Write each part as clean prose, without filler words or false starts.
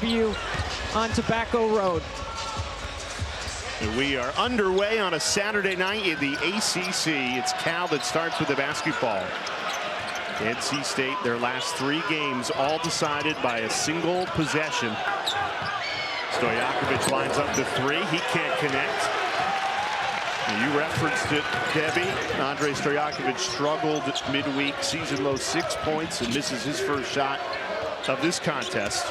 W on Tobacco Road. And we are underway on a Saturday night in the ACC. It's Cal that starts with the basketball. NC State, their last 3 games, all decided by a single possession. Stojakovic lines up to 3. He can't connect. And you referenced it, Debbie. Andrej Stojakovic struggled midweek, season low 6 points, and misses his first shot of this contest.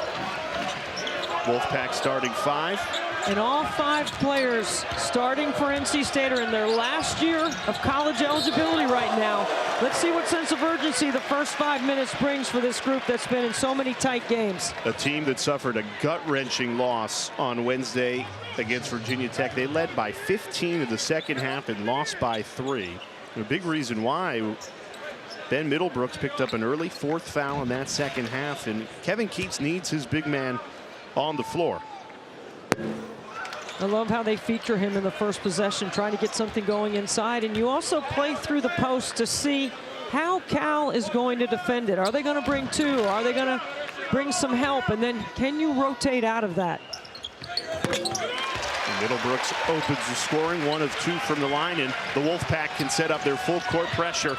Wolfpack starting 5. And all 5 players starting for NC State are in their last year of college eligibility right now. Let's see what sense of urgency the first 5 minutes brings for this group that's been in so many tight games. A team that suffered a gut-wrenching loss on Wednesday against Virginia Tech. They led by 15 in the second half and lost by 3. And a big reason why, Ben Middlebrooks picked up an early 4th foul in that second half, and Kevin Keats needs his big man on the floor. I love how they feature him in the first possession, trying to get something going inside. And you also play through the post to see how Cal is going to defend it. Are they going to bring 2? Are they going to bring some help? And then can you rotate out of that? Middlebrooks opens the scoring, 1 of 2 from the line, and the Wolfpack can set up their full court pressure.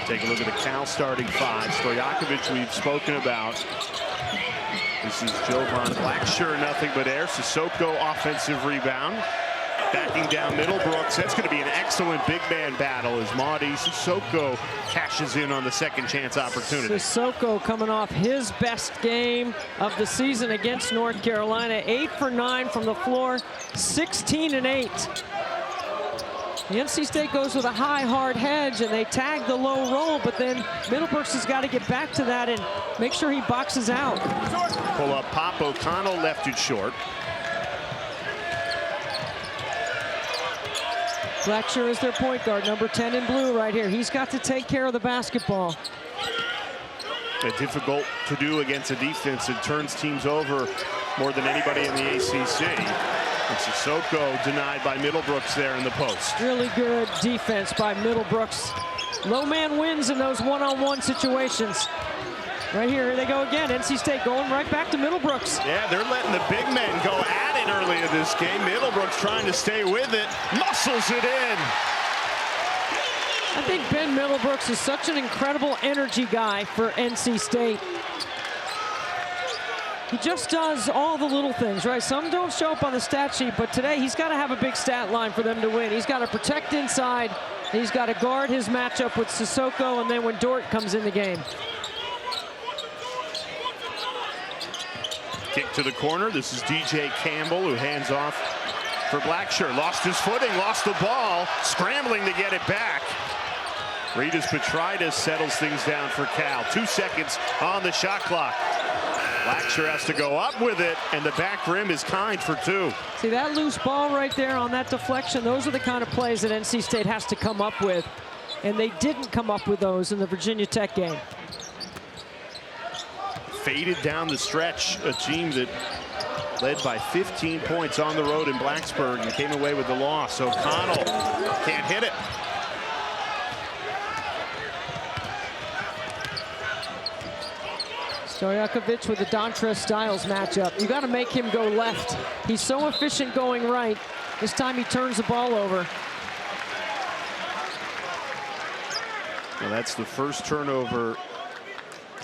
Take a look at the Cal starting 5. Stojakovic we've spoken about. This is Jovan Blacksher, nothing but air. Sissoko offensive rebound. Backing down Middlebrooks. That's going to be an excellent big man battle as Maudie Sissoko cashes in on the second chance opportunity. Sissoko coming off his best game of the season against North Carolina. 8 for 9 from the floor, 16 and 8. The NC State goes with a high, hard hedge, and they tag the low roll, but then Middlebrooks has got to get back to that and make sure he boxes out. Pull up Pop. O'Connell left it short. Blackshear is their point guard, number 10 in blue right here. He's got to take care of the basketball. Difficult to do against a defense that turns teams over more than anybody in the ACC. And Sissoko denied by Middlebrooks there in the post. Really good defense by Middlebrooks. Low man wins in those one-on-one situations. Right here they go again. NC State going right back to Middlebrooks. Yeah, they're letting the big men go at it early in this game. Middlebrooks trying to stay with it, muscles it in. I think Ben Middlebrooks is such an incredible energy guy for NC State. He just does all the little things, right? Some don't show up on the stat sheet, but today he's got to have a big stat line for them to win. He's got to protect inside. He's got to guard his matchup with Sissoko, and then when Dort comes in the game. Kick to the corner. This is DJ Campbell, who hands off for Blackshear. Lost his footing, lost the ball, scrambling to get it back. Ritas Petrides settles things down for Cal. 2 seconds on the shot clock. Blackshear has to go up with it, and the back rim is kind for 2. See that loose ball right there on that deflection? Those are the kind of plays that NC State has to come up with, and they didn't come up with those in the Virginia Tech game. Faded down the stretch, a team that led by 15 points on the road in Blacksburg and came away with the loss. O'Connell can't hit it. Stojakovic with the Dontrez Styles matchup. You got to make him go left. He's so efficient going right. This time he turns the ball over. Well, that's the first turnover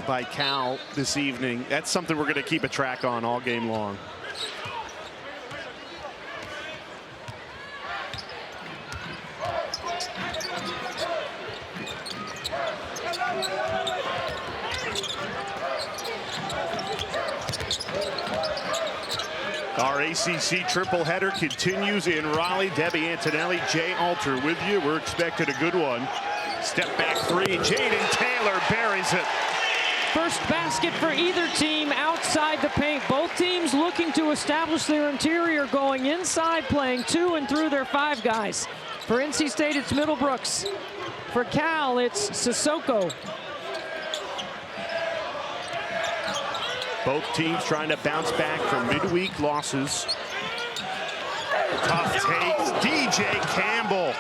by Cal this evening. That's something we're going to keep a track on all game long. Our ACC triple header continues in Raleigh. Debbie Antonelli, Jay Alter with you. We're expecting a good one. Step back 3. Jayden Taylor buries it. First basket for either team outside the paint. Both teams looking to establish their interior, going inside, playing 2 and through their 5 guys. For NC State, it's Middlebrooks. For Cal, it's Sissoko. Both teams trying to bounce back from midweek losses. Tough takes. DJ Campbell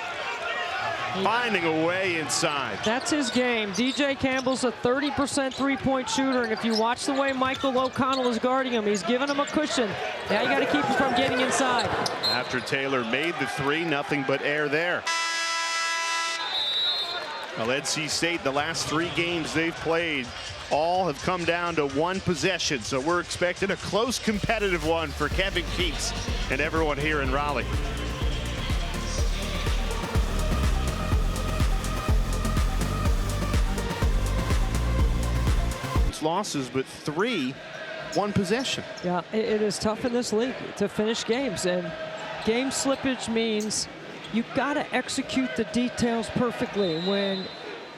finding a way inside. That's his game. DJ Campbell's a 30% three-point shooter, and if you watch the way Michael O'Connell is guarding him, he's giving him a cushion. Now you got to keep him from getting inside. After Taylor made the three, nothing but air there. Well, NC State, the last 3 games they've played, all have come down to 1 possession. So we're expecting a close, competitive one for Kevin Keats and everyone here in Raleigh. Losses, but 3, 1 possession. Yeah, it is tough in this league to finish games, and game slippage means you've got to execute the details perfectly when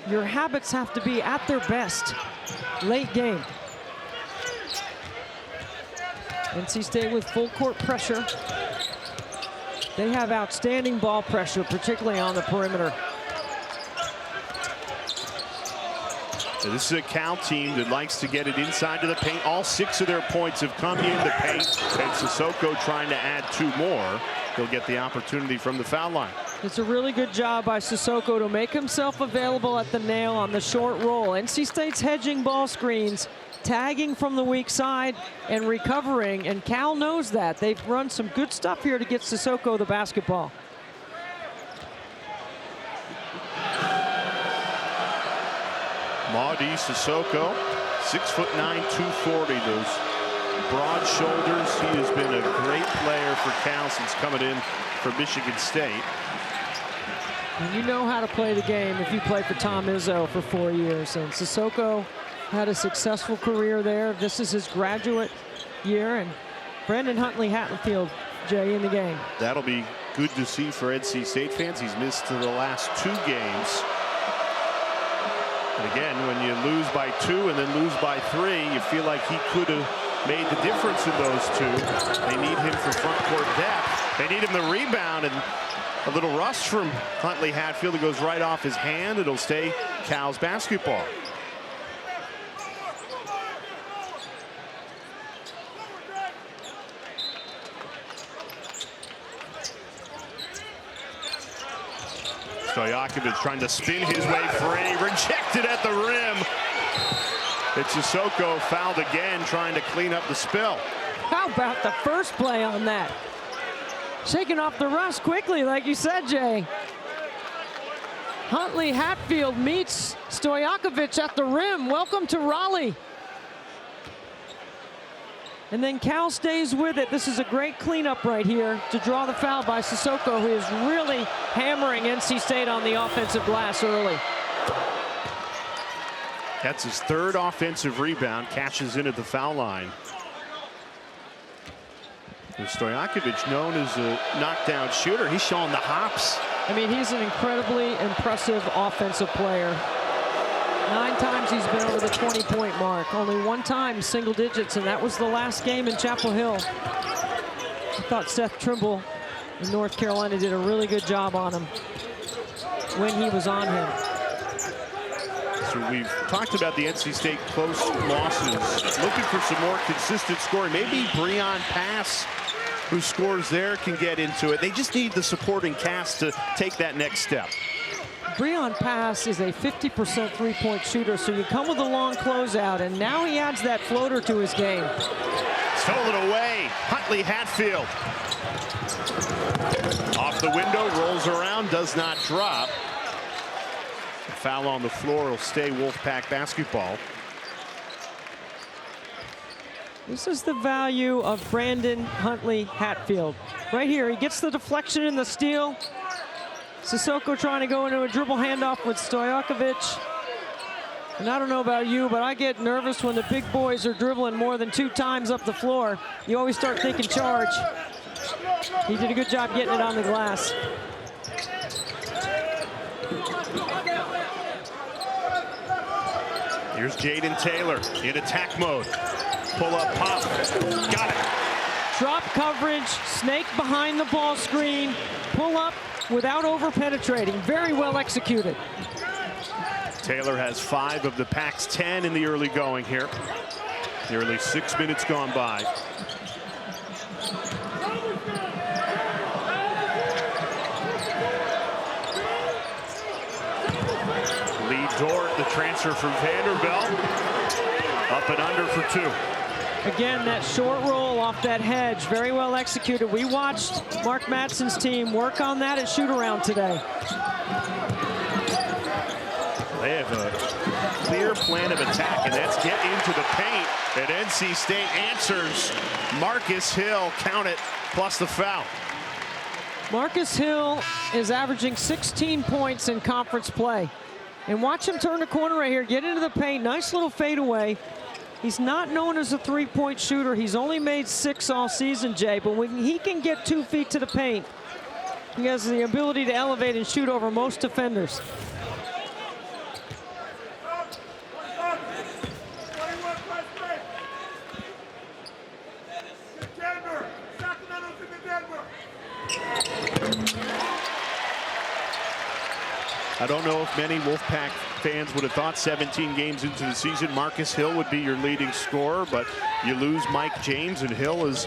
your habits have to be at their best late game. NC State with full court pressure. They have outstanding ball pressure, particularly on the perimeter. So this is a Cal team that likes to get it inside to the paint. All 6 of their points have come in the paint, and Sissoko trying to add 2 more. He'll get the opportunity from the foul line. It's a really good job by Sissoko to make himself available at the nail on the short roll. NC State's hedging ball screens, tagging from the weak side and recovering, and Cal knows that. They've run some good stuff here to get Sissoko the basketball. Maudie Sissoko, 6'9", 240. Those broad shoulders. He has been a great player for Cal since coming in from Michigan State. And you know how to play the game if you play for Tom Izzo for 4 years. And Sissoko had a successful career there. This is his graduate year, and Brandon Huntley Hatfield, Jay, in the game. That'll be good to see for NC State fans. He's missed the last 2 games. And again, when you lose by 2 and then lose by 3, you feel like he could have made the difference in those 2. They need him for front court depth. They need him to rebound, and a little rush from Huntley Hatfield. It goes right off his hand. It'll stay Cal's basketball. Stojakovic trying to spin his way free, rejected at the rim. It's Sissoko fouled again, trying to clean up the spill. How about the first play on that? Shaking off the rust quickly, like you said, Jay. Huntley Hatfield meets Stojakovic at the rim. Welcome to Raleigh. And then Cal stays with it. This is a great cleanup right here to draw the foul by Sissoko, who is really hammering NC State on the offensive glass early. That's his 3rd offensive rebound, cashes in at the foul line. And Stojakovic, known as a knockdown shooter, he's showing the hops. I mean, he's an incredibly impressive offensive player. 9 times he's been over the 20-point mark. Only 1 time single digits, and that was the last game in Chapel Hill. I thought Seth Trimble in North Carolina did a really good job on him when he was on him. So we've talked about the NC State close losses. Looking for some more consistent scoring. Maybe Breon Pass, who scores there, can get into it. They just need the supporting cast to take that next step. Breon Pass is a 50% three-point shooter, so you come with a long closeout, and now he adds that floater to his game. Stolen away, Huntley Hatfield. Off the window, rolls around, does not drop. The foul on the floor will stay Wolfpack basketball. This is the value of Brandon Huntley Hatfield. Right here, he gets the deflection and the steal. Sissoko trying to go into a dribble handoff with Stojakovic. And I don't know about you, but I get nervous when the big boys are dribbling more than 2 times up the floor. You always start thinking charge. He did a good job getting it on the glass. Here's Jayden Taylor in attack mode. Pull up, pop, got it. Drop coverage, snake behind the ball screen, pull up without over penetrating. Very well executed. Taylor has 5 of the Pack's 10 in the early going here. Nearly 6 minutes gone by. Lee Dort, the transfer from Vanderbilt, up and under for 2. Again, that short roll off that hedge, very well executed. We watched Mark Madson's team work on that at shoot-around today. They have a clear plan of attack, and that's get into the paint. And NC State answers. Marcus Hill, count it, plus the foul. Marcus Hill is averaging 16 points in conference play. And watch him turn the corner right here, get into the paint, nice little fadeaway. He's not known as a three-point shooter. He's only made 6 all season, Jay, but when he can get 2 feet to the paint, he has the ability to elevate and shoot over most defenders. I don't know if many Wolfpack fans would have thought 17 games into the season Marcus Hill would be your leading scorer, but you lose Mike James, and Hill has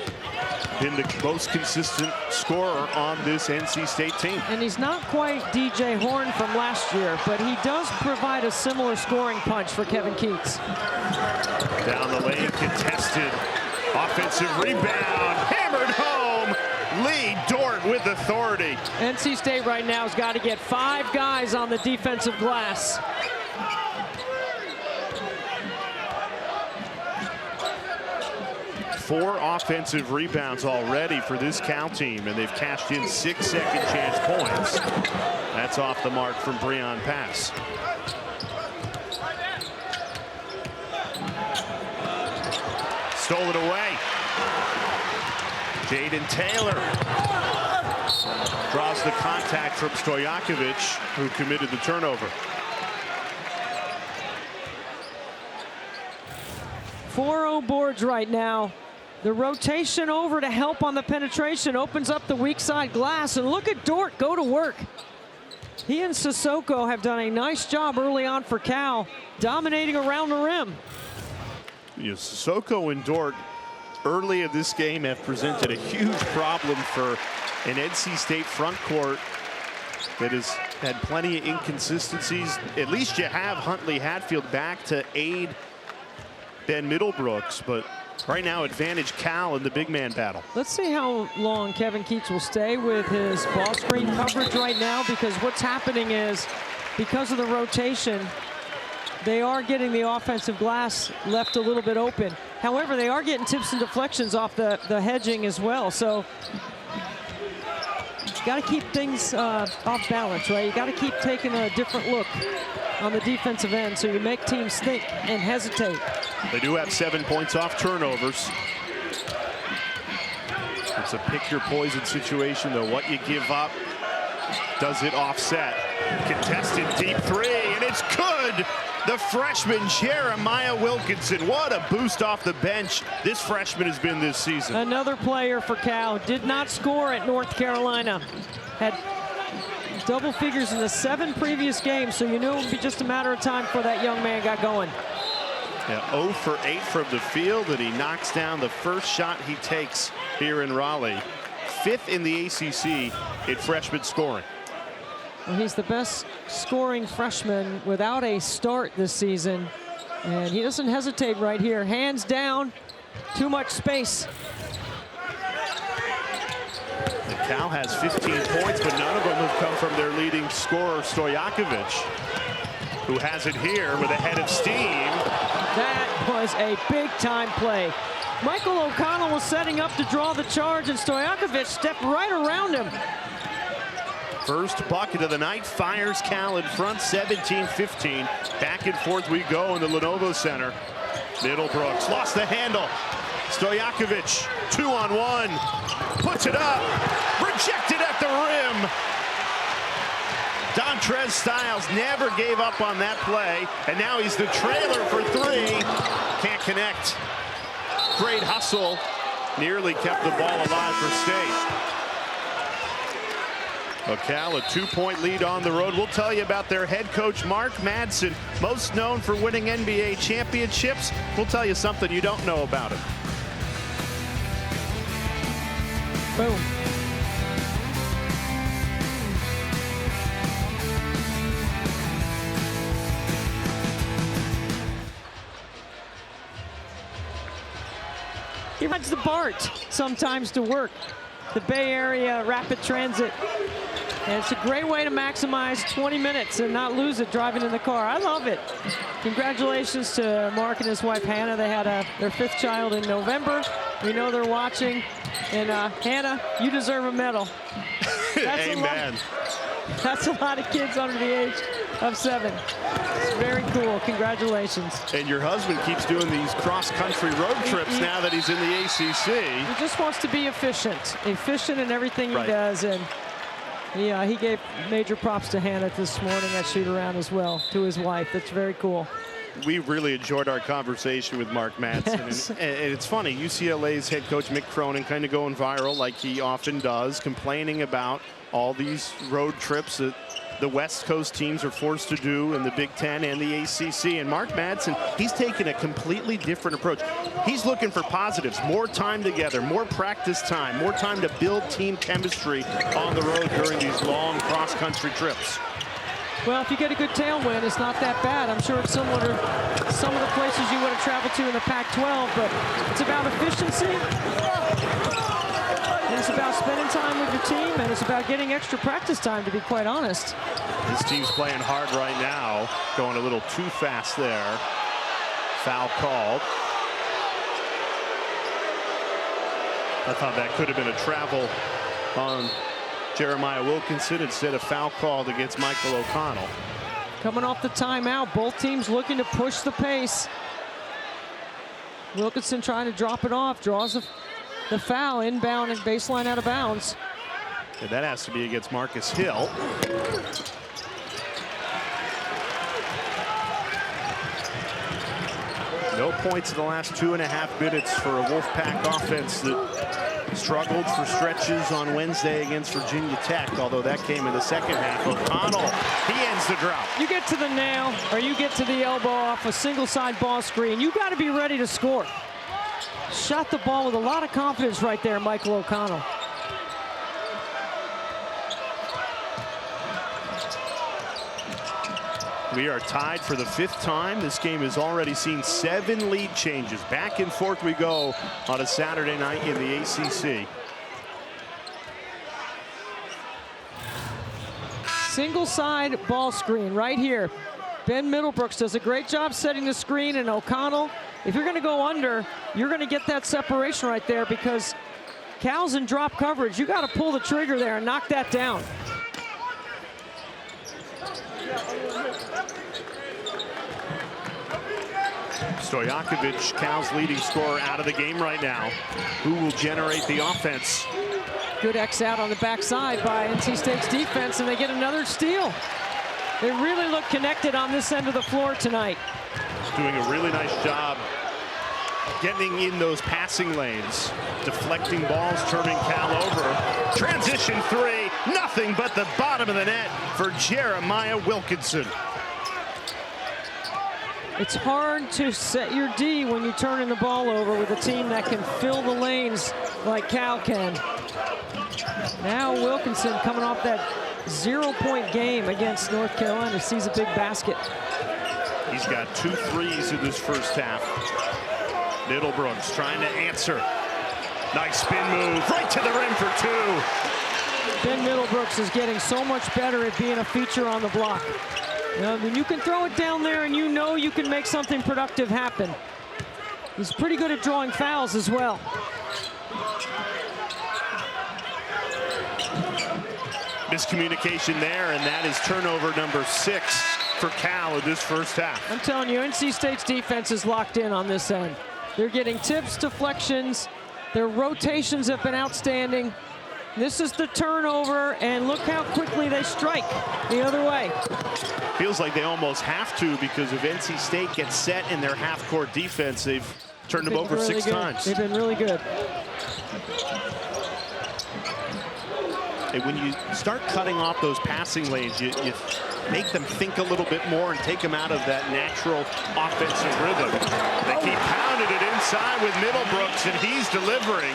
been the most consistent scorer on this NC State team. And he's not quite DJ Horn from last year, but he does provide a similar scoring punch for Kevin Keats. Down the lane, contested, offensive rebound, hammered home. Lee Dort with authority. NC State right now has got to get 5 guys on the defensive glass. Four offensive rebounds already for this Cal team, and they've cashed in 6 second chance points. That's off the mark from Breon Pass. Stole it away. Jayden Taylor draws the contact from Stojakovic, who committed the turnover. 4-0 boards right now. The rotation over to help on the penetration opens up the weak side glass, and look at Dort go to work. He and Sissoko have done a nice job early on for Cal, dominating around the rim. Yeah, Sissoko and Dort early in this game have presented a huge problem for an NC State front court that has had plenty of inconsistencies. At least you have Huntley Hatfield back to aid Ben Middlebrooks, but right now advantage Cal in the big man battle. Let's see how long Kevin Keats will stay with his ball screen coverage right now, because what's happening is, because of the rotation, they are getting the offensive glass left a little bit open. However, they are getting tips and deflections off the hedging as well. So you got to keep things off balance, right? You got to keep taking a different look on the defensive end, so you make teams think and hesitate. They do have 7 points off turnovers. It's a pick your poison situation, though. What you give up, does it offset? Contested deep 3, and it's good. The freshman Jeremiah Wilkinson, what a boost off the bench this freshman has been this season. Another player for Cal, did not score at North Carolina. Had double figures in the 7 previous games, so you knew it would be just a matter of time before that young man got going. Yeah, 0 for 8 from the field, and he knocks down the first shot he takes here in Raleigh. 5th in the ACC in freshman scoring. Well, he's the best scoring freshman without a start this season, and he doesn't hesitate right here. Hands down, too much space. And Cal has 15 points, but none of them have come from their leading scorer, Stojakovic, who has it here with a head of steam. That was a big-time play. Michael O'Connell was setting up to draw the charge, and Stojakovic stepped right around him. First bucket of the night, fires Cal in front, 17-15. Back and forth we go in the Lenovo Center. Middlebrooks lost the handle. Stojakovic, 2-on-1, puts it up, rejected at the rim. Dontrez Styles never gave up on that play, and now he's the trailer for 3. Can't connect. Great hustle, nearly kept the ball alive for State. Well, Cal, a 2-point lead on the road. We'll tell you about their head coach, Mark Madson, most known for winning NBA championships. We'll tell you something you don't know about him. Boom. He rides the BART sometimes to work. The Bay Area Rapid Transit. And it's a great way to maximize 20 minutes and not lose it driving in the car. I love it. Congratulations to Mark and his wife, Hannah. They had their 5th child in November. We know they're watching. And Hannah, you deserve a medal. That's Amen. That's a lot of kids under the age of 7. It's very cool. Congratulations. And your husband keeps doing these cross-country road trips now that he's in the ACC. He just wants to be efficient in everything he does. And he gave major props to Hannah this morning at shoot-around as well, to his wife. That's very cool. We really enjoyed our conversation with Mark Madson. Yes. And it's funny, UCLA's head coach Mick Cronin kind of going viral like he often does, complaining about all these road trips that the West Coast teams are forced to do in the Big Ten and the ACC. And Mark Madson, he's taken a completely different approach. He's looking for positives, more time together, more practice time, more time to build team chemistry on the road during these long cross-country trips. Well, if you get a good tailwind, it's not that bad. I'm sure it's similar to some of the places you would have traveled to in the Pac-12, but it's about efficiency. And it's about spending time with your team, and it's about getting extra practice time, to be quite honest. This team's playing hard right now, going a little too fast there. Foul called. I thought that could have been a travel on Jeremiah Wilkinson instead of foul called against Michael O'Connell. Coming off the timeout, both teams looking to push the pace. Wilkinson trying to drop it off, draws the foul, inbound and baseline out of bounds. And that has to be against Marcus Hill. No points in the last 2.5 minutes for a Wolfpack offense that struggled for stretches on Wednesday against Virginia Tech, although that came in the second half. O'Connell, he ends the drought. You get to the nail or you get to the elbow off a single side ball screen, you got to be ready to score. Shot the ball with a lot of confidence right there, Michael O'Connell. We are tied for the 5th time. This game has already seen 7 lead changes. Back and forth we go on a Saturday night in the ACC. Single side ball screen right here. Ben Middlebrooks does a great job setting the screen, and O'Connell, if you're going to go under, you're going to get that separation right there because Cal's in drop coverage. You got to pull the trigger there and knock that down. Stojakovic, Cal's leading scorer, out of the game right now. Who will generate the offense? Good X out on the backside by NC State's defense, and they get another steal. They really look connected on this end of the floor tonight. Doing a really nice job getting in those passing lanes, deflecting balls, turning Cal over. Transition 3, nothing but the bottom of the net for Jeremiah Wilkinson. It's hard to set your D when you're turning the ball over with a team that can fill the lanes like Cal can. Now Wilkinson, coming off that 0-point game against North Carolina, sees a big basket. He's got 2 threes in this first half. Middlebrooks trying to answer. Nice spin move right to the rim for 2. Ben Middlebrooks is getting so much better at being a feature on the block. When you can throw it down there and you know you can make something productive happen. He's pretty good at drawing fouls as well. Miscommunication there, and that is turnover number 6 for Cal in this first half. I'm telling you, NC State's defense is locked in on this end. They're getting tips, deflections. Their rotations have been outstanding. This is the turnover, and look how quickly they strike the other way. Feels like they almost have to, because if NC State gets set in their half-court defense, they've turned them over really 6 times. They've been really good. when you start cutting off those passing lanes, you make them think a little bit more and take them out of that natural offensive rhythm. They keep pounding it inside with Middlebrooks, and he's delivering,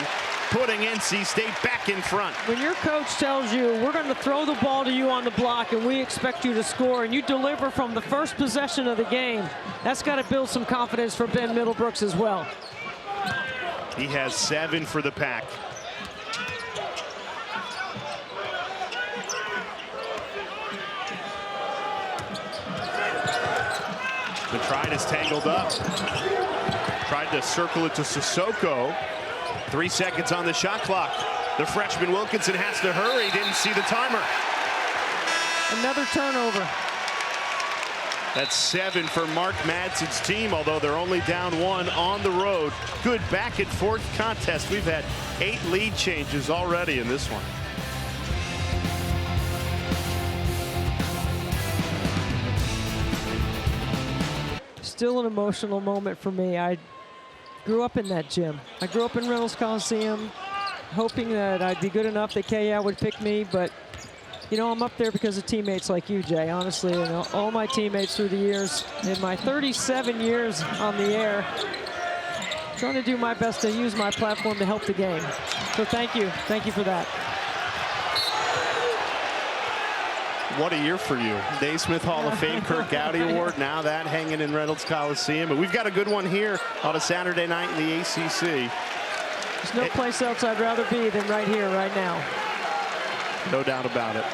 putting NC State back in front. When your coach tells you, we're going to throw the ball to you on the block and we expect you to score, and you deliver from the first possession of the game, that's got to build some confidence for Ben Middlebrooks as well. He has 7 for the Pack. Petrides tangled up. Tried to circle it to Sissoko. 3 seconds on the shot clock. The freshman Wilkinson has to hurry. Didn't see the timer. Another turnover. That's 7 for Mark Madson's team, although they're only down 1 on the road. Good back and forth contest. We've had 8 lead changes already in this one. Still an emotional moment for me. I grew up in that gym. I grew up in Reynolds Coliseum, hoping that I'd be good enough that KU would pick me, but you know, I'm up there because of teammates like you, Jay, honestly, and all my teammates through the years. In my 37 years on the air, trying to do my best to use my platform to help the game. So thank you for that. What a year for you. Naismith Hall of Fame Kirk Gowdy Award, now that hanging in Reynolds Coliseum. But we've got a good one here on a Saturday night in the ACC. There's no place else I'd rather be than right here, right now. No doubt about it.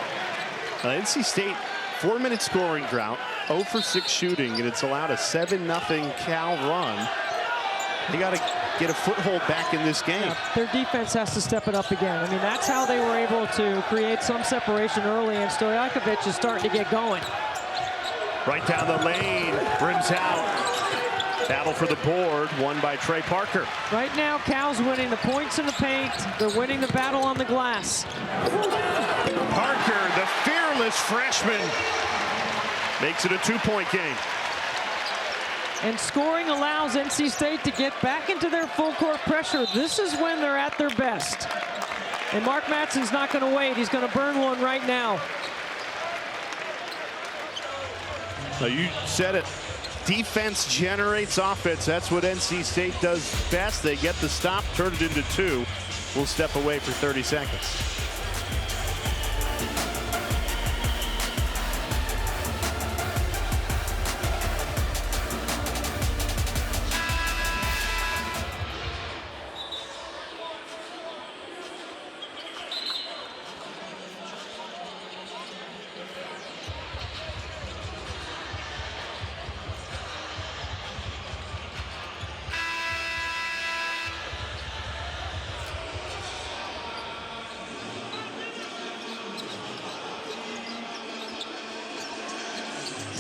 NC State, 4-minute scoring drought, 0 for 6 shooting, and it's allowed a 7-0 Cal run. They got to get a foothold back in this game. Yeah, their defense has to step it up again. I mean, that's how they were able to create some separation early, and Stojakovic is starting to get going. Right down the lane, rims out. Battle for the board, won by Trey Parker. Right now, Cal's winning the points in the paint. They're winning the battle on the glass. Parker, the fearless freshman, makes it a 2-point game. And scoring allows NC State to get back into their full court pressure. This is when they're at their best. And Mark Madson's not going to wait. He's going to burn one right now. So you said it. Defense generates offense. That's what NC State does best. They get the stop, turn it into 2. We'll step away for 30 seconds.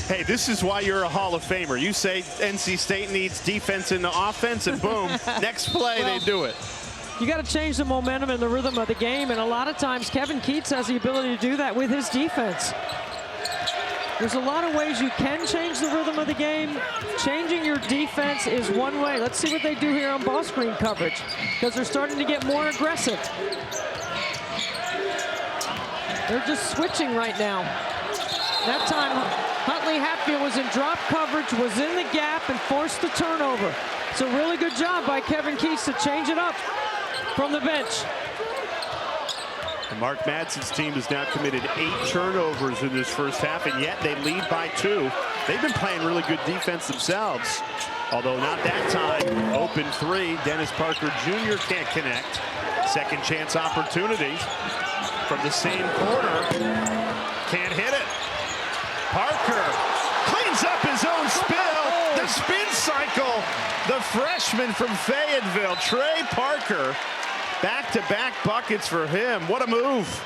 Hey, this is why you're a Hall of Famer. You say NC State needs defense into offense, and boom, next play, well, they do it. You got to change the momentum and the rhythm of the game, and a lot of times Kevin Keats has the ability to do that with his defense. There's a lot of ways you can change the rhythm of the game. Changing your defense is one way. Let's see what they do here on ball screen coverage, because they're starting to get more aggressive. They're just switching right now. That time, Huntley Hatfield was in drop coverage, was in the gap, and forced the turnover. It's a really good job by Kevin Keats to change it up from the bench. And Mark Madson's team has now committed 8 turnovers in this first half, and yet they lead by 2. They've been playing really good defense themselves, although not that time. Open 3, Dennis Parker Jr. can't connect. Second chance opportunity from the same corner. Can't hit it. Parker cleans up his own spill. The spin cycle. The freshman from Fayetteville, Trey Parker. Back-to-back buckets for him. What a move.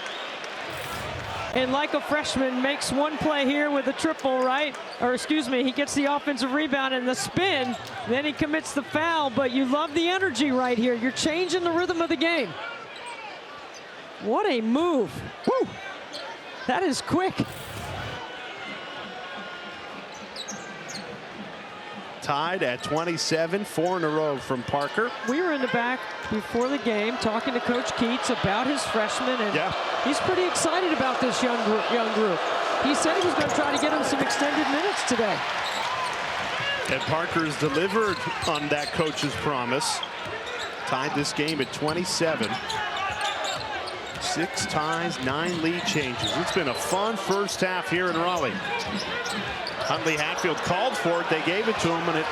And like a freshman, makes one play here with a triple, right? Or excuse me, he gets the offensive rebound and the spin. Then he commits the foul, but you love the energy right here. You're changing the rhythm of the game. What a move. Woo! That is quick. tied at 27, 4 in a row from Parker. We were in the back before the game talking to Coach Keats about his freshmen, and he's pretty excited about this young group. He said he was going to try to get him some extended minutes today. And Parker's delivered on that coach's promise. Tied this game at 27. 6 ties, 9 lead changes. It's been a fun first half here in Raleigh. Huntley Hatfield called for it. They gave it to him, and it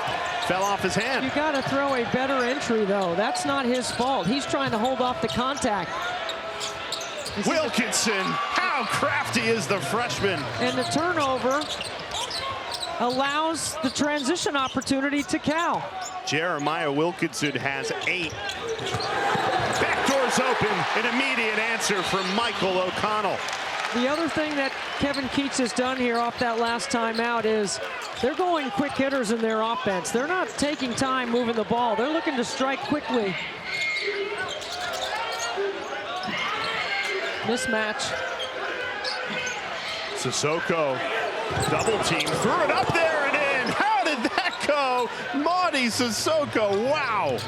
fell off his hand. You got to throw a better entry, though. That's not his fault. He's trying to hold off the contact. Wilkinson, how crafty is the freshman? And the turnover allows the transition opportunity to Cal. Jeremiah Wilkinson has 8. Backdoor's open. An immediate answer from Michael O'Connell. The other thing that Kevin Keats has done here off that last timeout is they're going quick hitters in their offense. They're not taking time moving the ball. They're looking to strike quickly. Mismatch. Sissoko, double team, threw it up there and in. How did that go? Maudie Sissoko, wow.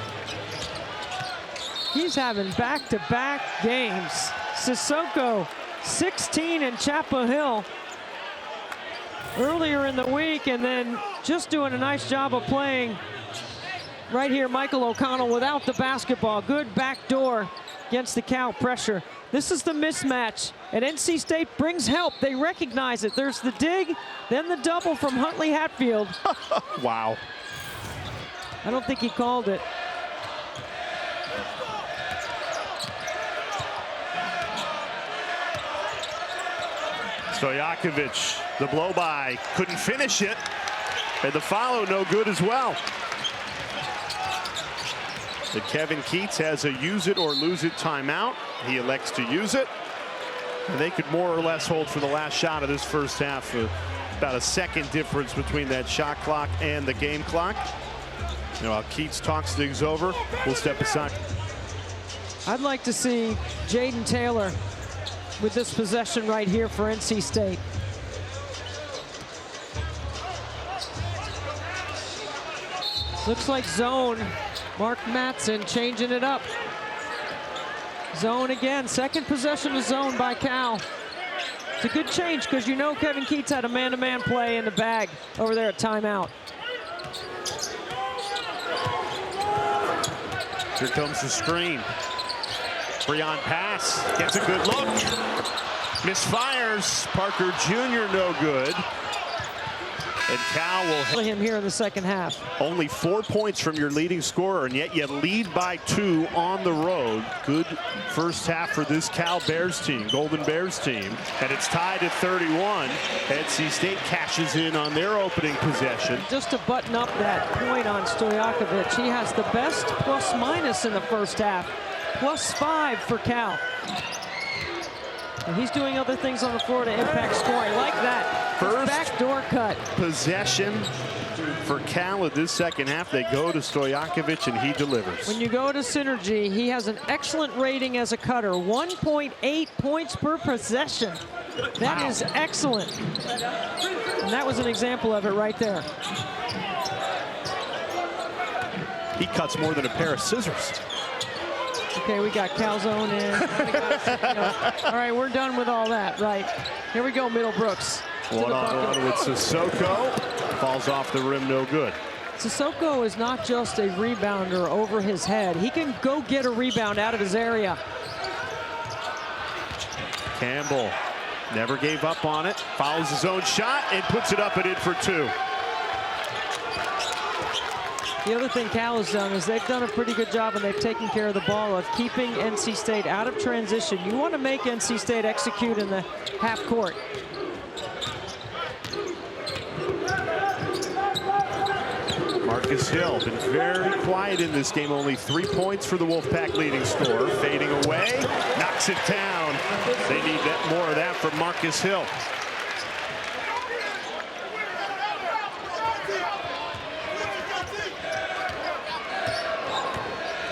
He's having back-to-back games. Sissoko, 16 in Chapel Hill earlier in the week, and then just doing a nice job of playing right here. Michael O'Connell without the basketball. Good backdoor against the Cal pressure. This is the mismatch, and NC State brings help. They recognize it. There's the dig, then the double from Huntley Hatfield. Wow. I don't think he called it. Stojakovic, the blow-by, couldn't finish it, and the follow no good as well. But Kevin Keats has a use it or lose it timeout. He elects to use it, and they could more or less hold for the last shot of this first half. About a second difference between that shot clock and the game clock. Now, while Keats talks things over, we'll step aside. I'd like to see Jayden Taylor with this possession right here for NC State. Looks like zone. Mark Madson changing it up. Zone again. Second possession of zone by Cal. It's a good change because you know Kevin Keats had a man-to-man play in the bag over there at timeout. Here comes the screen. Breon pass, gets a good look. Misfires. Parker Jr. no good. And Cal will Play him here in the second half. Only 4 points from your leading scorer, and yet you lead by 2 on the road. Good first half for this Cal Bears team, Golden Bears team. And it's tied at 31. NC State cashes in on their opening possession. Just to button up that point on Stojakovic, he has the best plus-minus in the first half. +5 for Cal. And he's doing other things on the floor to impact scoring, like that. First backdoor cut. Possession for Cal in this second half. They go to Stojakovic, and he delivers. When you go to Synergy, he has an excellent rating as a cutter. 1.8 points per possession. That is excellent. And that was an example of it right there. He cuts more than a pair of scissors. Okay, we got Calzone in. All right, we're done with all that. Right. Here we go, Middlebrooks. One-on-one with Sissoko. Falls off the rim, no good. Sissoko is not just a rebounder over his head. He can go get a rebound out of his area. Campbell never gave up on it. Follows his own shot and puts it up and in for 2. The other thing Cal has done is they've done a pretty good job, and they've taken care of the ball of keeping NC State out of transition. You want to make NC State execute in the half court. Marcus Hill been very quiet in this game. Only 3 points for the Wolfpack leading scorer. Fading away, knocks it down. They need more of that from Marcus Hill.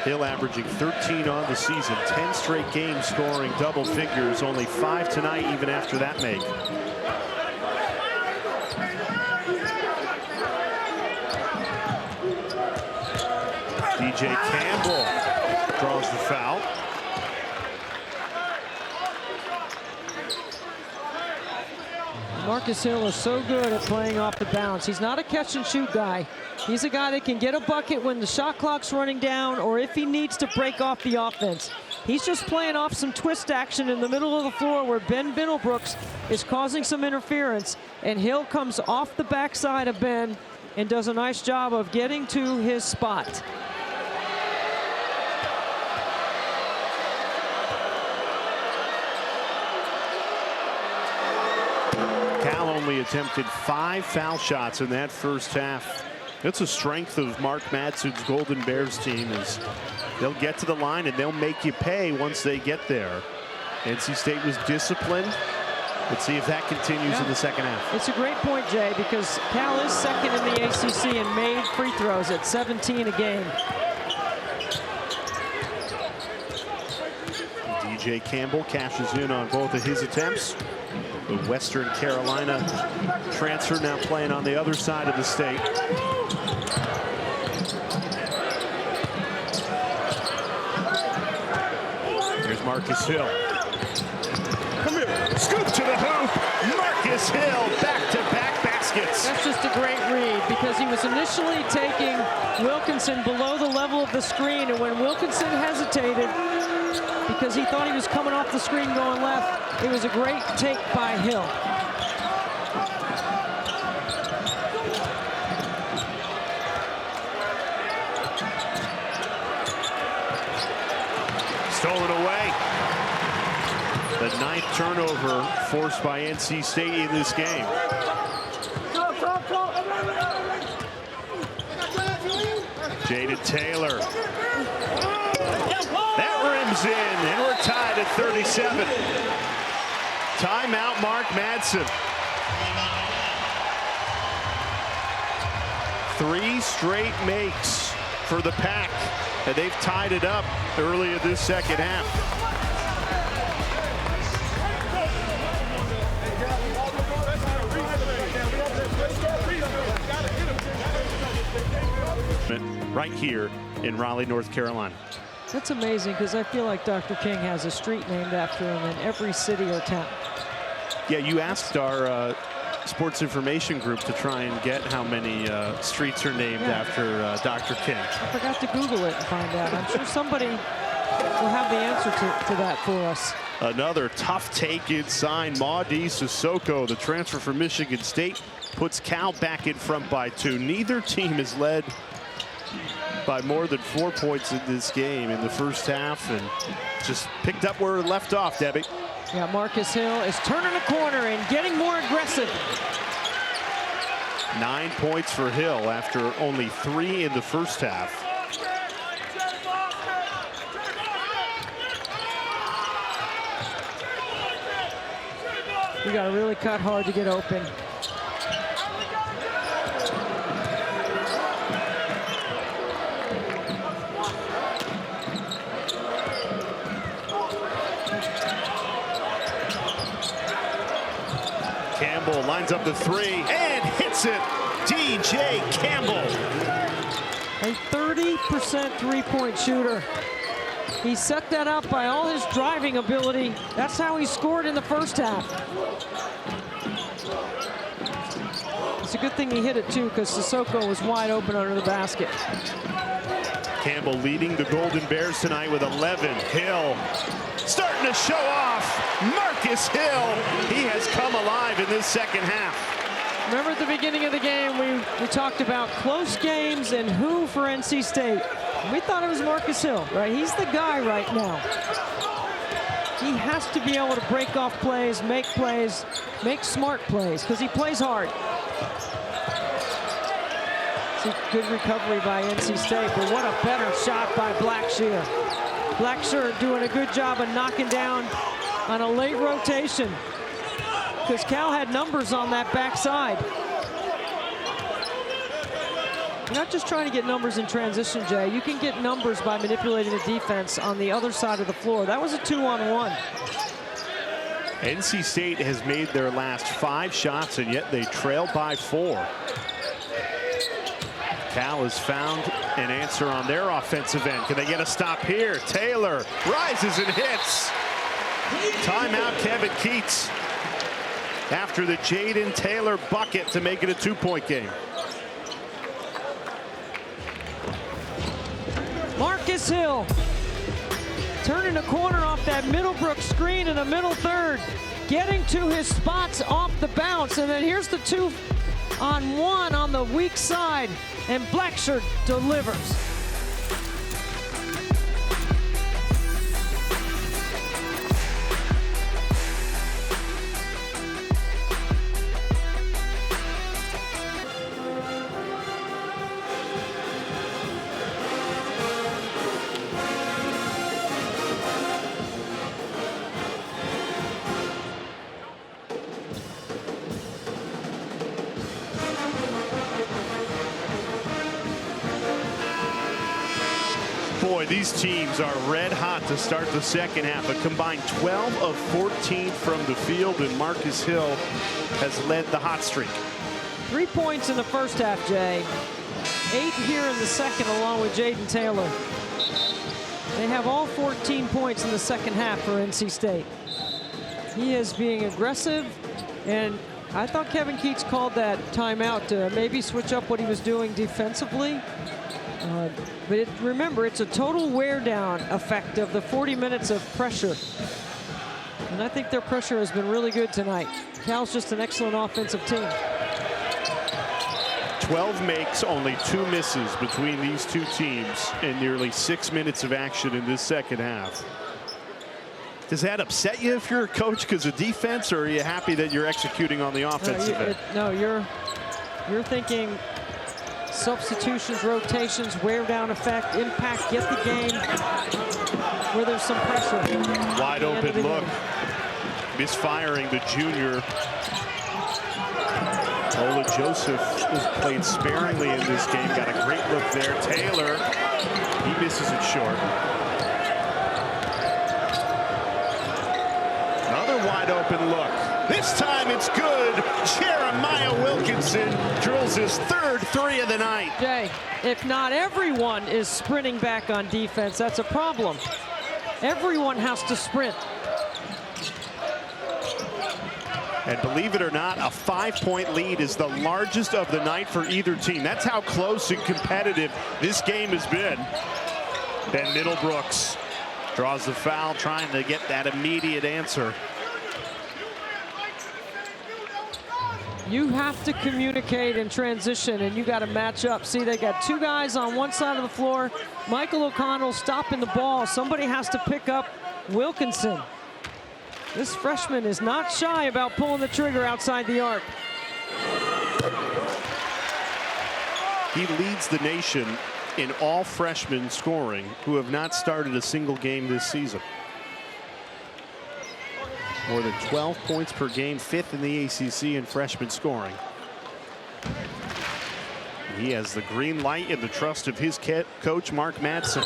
Hill averaging 13 on the season, 10 straight games scoring double figures, only 5 tonight even after that make. DJ Campbell draws the foul. Marcus Hill is so good at playing off the bounce. He's not a catch and shoot guy. He's a guy that can get a bucket when the shot clock's running down or if he needs to break off the offense. He's just playing off some twist action in the middle of the floor where Ben Biddlebrooks is causing some interference, and Hill comes off the backside of Ben and does a nice job of getting to his spot. Cal only attempted 5 foul shots in that first half. That's a strength of Mark Madson's Golden Bears team, is they'll get to the line and they'll make you pay once they get there. NC State was disciplined. Let's see if that continues in the second half. It's a great point, Jay, because Cal is second in the ACC in made free throws at 17 a game. DJ Campbell cashes in on both of his attempts. The Western Carolina transfer now playing on the other side of the state. Here's Marcus Hill. Come here, scoop to the hoop. Marcus Hill, back-to-back baskets. That's just a great read, because he was initially taking Wilkinson below the level of the screen, and when Wilkinson hesitated because he thought he was coming off the screen going left, it was a great take by Hill. Stolen away. The 9th turnover forced by NC State in this game. Jayden Taylor. That rims in, and we're tied at 37. Timeout, Mark Madson. 3 straight makes for the Pack, and they've tied it up early in this second half. Right here in Raleigh, North Carolina. That's amazing, because I feel like Dr. King has a street named after him in every city or town. Yeah, you asked our sports information group to try and get how many streets are named after Dr. King. I forgot to Google it and find out. I'm sure somebody will have the answer to that for us. Another tough take inside. Maudie Sissoko, the transfer from Michigan State, puts Cal back in front by 2. Neither team has led by more than 4 points in this game in the first half, and just picked up where it left off, Debbie. Yeah, Marcus Hill is turning a corner and getting more aggressive. 9 points for Hill after only 3 in the first half. We got to really cut hard to get open. Campbell lines up the 3 and hits it. DJ Campbell. A 30% three-point shooter. He set that up by all his driving ability. That's how he scored in the first half. It's a good thing he hit it too, because Sissoko was wide open under the basket. Campbell leading the Golden Bears tonight with 11. Hill starting to show off. Marcus Hill, he has come alive in this second half. Remember at the beginning of the game, we talked about close games and who for NC State. We thought it was Marcus Hill, right? He's the guy right now. He has to be able to break off plays, make smart plays, because he plays hard. See, good recovery by NC State, but what a better shot by Blackshear. Blackshear doing a good job of knocking down on a late rotation, because Cal had numbers on that backside. You're not just trying to get numbers in transition, Jay. You can get numbers by manipulating the defense on the other side of the floor. That was a 2-on-1. NC State has made their last 5 shots, and yet they trail by 4. Cal has found an answer on their offensive end. Can they get a stop here? Taylor rises and hits. Timeout, Kevin Keats. After the Jayden Taylor bucket to make it a 2-point game. Marcus Hill turning a corner off that Middlebrook screen in the middle third, getting to his spots off the bounce, and then here's the 2-on-1 on the weak side, and Blackshear delivers. Boy, these teams are red hot to start the second half. A combined 12 of 14 from the field, and Marcus Hill has led the hot streak. 3 points in the first half, Jay. 8 here in the second, along with Jayden Taylor. They have all 14 points in the second half for NC State. He is being aggressive, and I thought Kevin Keats called that timeout to maybe switch up what he was doing defensively. But remember, it's a total wear down effect of the 40 minutes of pressure. And I think their pressure has been really good tonight. Cal's just an excellent offensive team. 12 makes, only 2 misses between these two teams in nearly 6 minutes of action in this second half. Does that upset you if you're a coach because of defense, or are you happy that you're executing on the offensive end? No, you're thinking substitutions, rotations, wear down effect, impact, get the game where there's some pressure. Wide open look. Misfiring the junior. Ola Joseph has played sparingly in this game. Got a great look there. Taylor, he misses it short. Another wide open look. This time it's good. Jeremiah Wilkinson drills his third 3 of the night. Jay, if not everyone is sprinting back on defense, that's a problem. Everyone has to sprint. And believe it or not, a 5-point lead is the largest of the night for either team. That's how close and competitive this game has been. Ben Middlebrooks draws the foul, trying to get that immediate answer. You have to communicate and transition, and you got to match up. See, they got 2 guys on one side of the floor. Michael O'Connell stopping the ball. Somebody has to pick up Wilkinson. This freshman is not shy about pulling the trigger outside the arc. He leads the nation in all freshmen scoring who have not started a single game this season. More than 12 points per game, 5th in the ACC in freshman scoring. He has the green light and the trust of his coach, Mark Madson.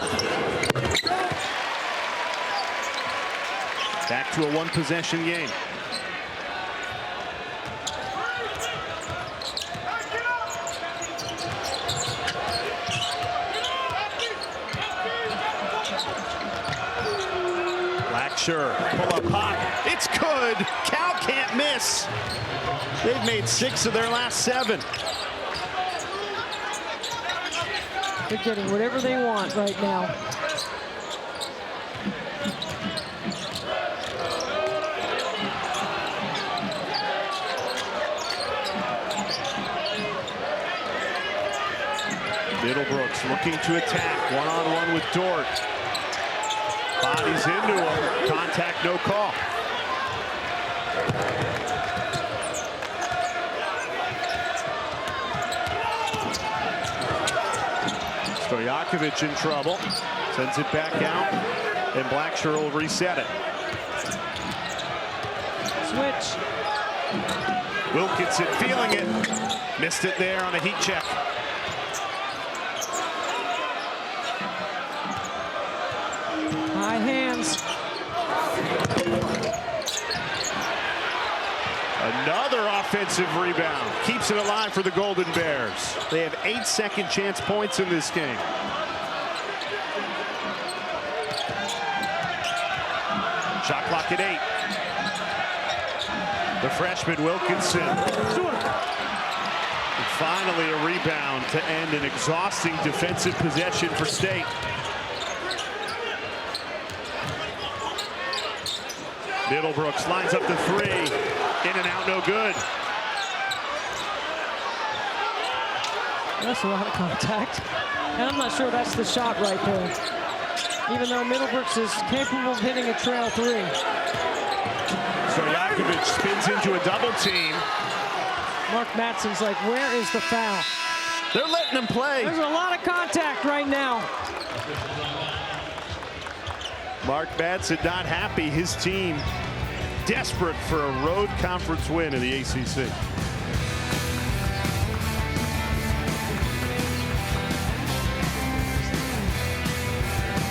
Back to a 1-possession game. Blackshear, pull up hot. It's good. Cal can't miss. They've made 6 of their last 7. They're getting whatever they want right now. Middlebrooks looking to attack. One-on-one with Dort. Bodies into him. Contact, no call. Stojakovic in trouble. Sends it back out. And Blackshear will reset it. Switch. Wilkinson feeling it. Missed it there on a heat check. High hands. Another offensive rebound. Keeps it alive for the Golden Bears. They have 8 second chance points in this game. Shot clock at 8. The freshman Wilkinson. And finally a rebound to end an exhausting defensive possession for State. Middlebrooks lines up the 3. In and out, no good. That's a lot of contact. And I'm not sure that's the shot right there. Even though Middlebrooks is capable of hitting a trail 3. Stojakovic spins into a double team. Mark Matson's like, where is the foul? They're letting him play. There's a lot of contact right now. Mark Madson not happy. His team desperate for a road conference win in the ACC.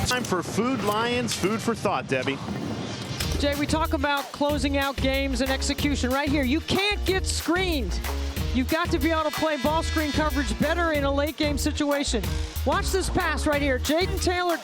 Time for Food Lions, food for thought, Debbie. Jay, we talk about closing out games and execution right here. You can't get screened. You've got to be able to play ball screen coverage better in a late game situation. Watch this pass right here. Jayden Taylor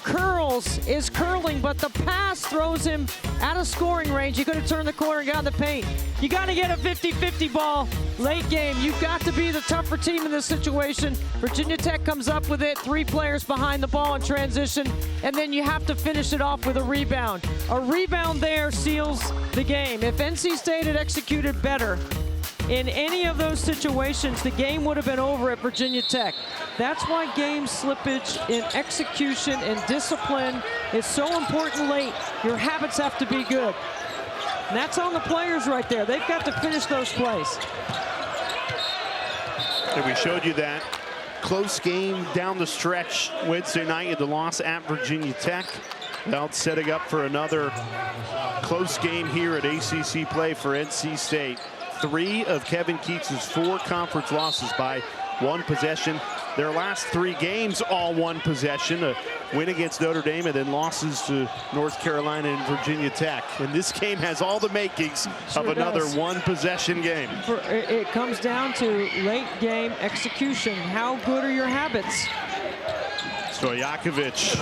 is curling, but the pass throws him out of scoring range. He could have turned the corner and got in the paint. You got to get a 50-50 ball late game. You've got to be the tougher team in this situation. Virginia Tech comes up with it. 3 players behind the ball in transition, and then you have to finish it off with a rebound. A rebound there seals the game. If NC State had executed better in any of those situations, the game would have been over at Virginia Tech. That's why game slippage in execution and discipline is so important late. Your habits have to be good. And that's on the players right there. They've got to finish those plays. And we showed you that close game down the stretch Wednesday night in the loss at Virginia Tech. Now it's setting up for another close game here at ACC play for NC State. 3 of Kevin Keats's 4 conference losses by 1 possession. Their last 3 games, all 1 possession. A win against Notre Dame and then losses to North Carolina and Virginia Tech. And this game has all the makings of another 1-possession game. It comes down to late game execution. How good are your habits? Stojakovic.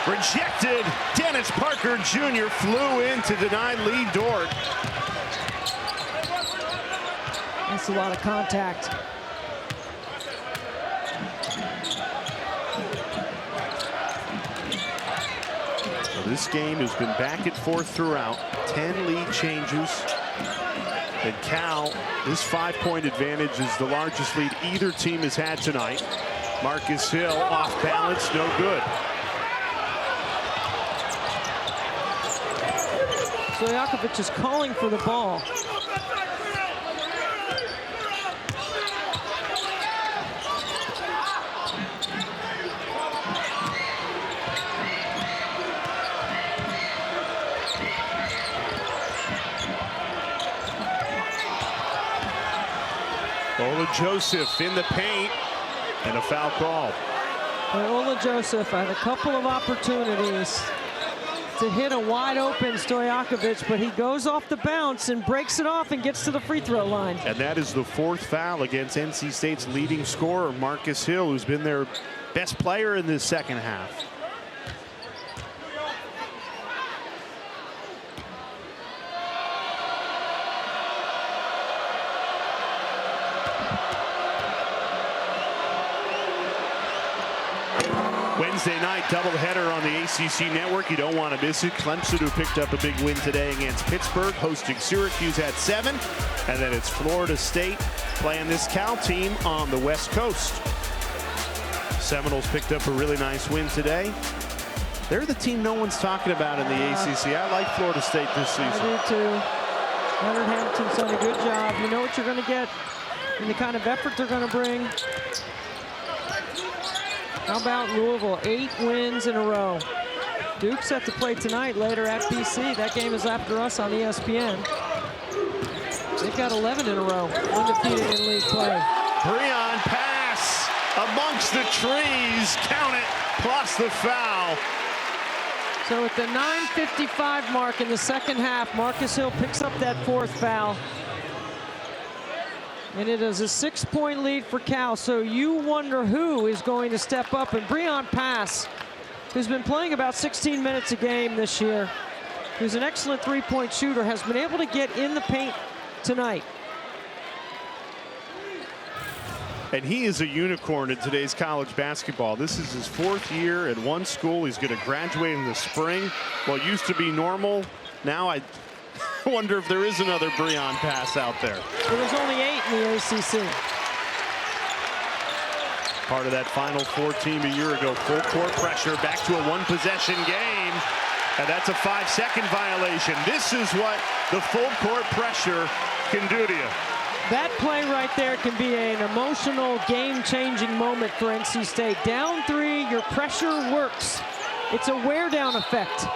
Rejected. Dennis Parker Jr. flew in to deny Lee Dort. That's a lot of contact. So this game has been back and forth throughout. 10 lead changes. And Cal, this 5-point advantage is the largest lead either team has had tonight. Marcus Hill off balance, no good. Stojakovic is calling for the ball. Ola Joseph in the paint and a foul call. Ola Joseph had a couple of opportunities to hit a wide open Stojakovic, but he goes off the bounce and breaks it off and gets to the free throw line. And that is the 4th foul against NC State's leading scorer, Marcus Hill, who's been their best player in this second half. Wednesday night doubleheader on the ACC network. You don't want to miss it. Clemson, who picked up a big win today against Pittsburgh, hosting Syracuse at 7. And then it's Florida State playing this Cal team on the West Coast. Seminoles picked up a really nice win today. They're the team no one's talking about in the ACC. I like Florida State this season. I do too. Leonard Hamilton's done a good job. You know what you're going to get and the kind of effort they're going to bring. How about Louisville? 8 wins in a row. Duke set to play tonight later at BC. That game is after us on ESPN. They've got 11 in a row, undefeated in league play. Breon pass amongst the trees. Count it, plus the foul. So at the 9:55 mark in the second half, Marcus Hill picks up that 4th foul. And it is a 6-point lead for Cal, so you wonder who is going to step up. And Breon Pass, who's been playing about 16 minutes a game this year, who's an excellent three-point shooter, has been able to get in the paint tonight. And he is a unicorn in today's college basketball. This is his 4th year at one school. He's going to graduate in the spring. What used to be normal, now I wonder if there is another Breon Pass out there. There was only 8 in the ACC. Part of that Final Four team a year ago. Full court pressure, back to a 1-possession game. And that's a 5-second violation. This is what the full court pressure can do to you. That play right there can be an emotional, game-changing moment for NC State. Down 3, your pressure works. It's a wear-down effect.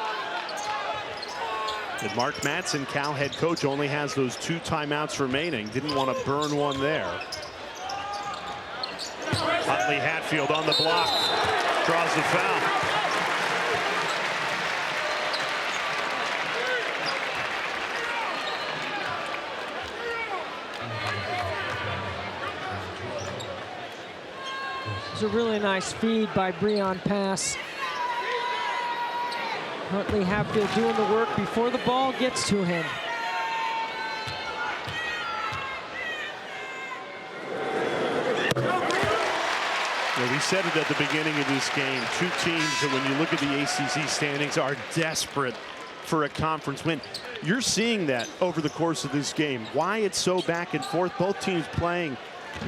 And Mark Madson, Cal head coach, only has those 2 timeouts remaining. Didn't want to burn one there. Huntley Hatfield on the block. Draws the foul. It's a really nice feed by Breon Pass. Huntley Hatfield doing the work before the ball gets to him. Well, we said it at the beginning of this game. 2 teams that, when you look at the ACC standings, are desperate for a conference win. You're seeing that over the course of this game. Why it's so back and forth. Both teams playing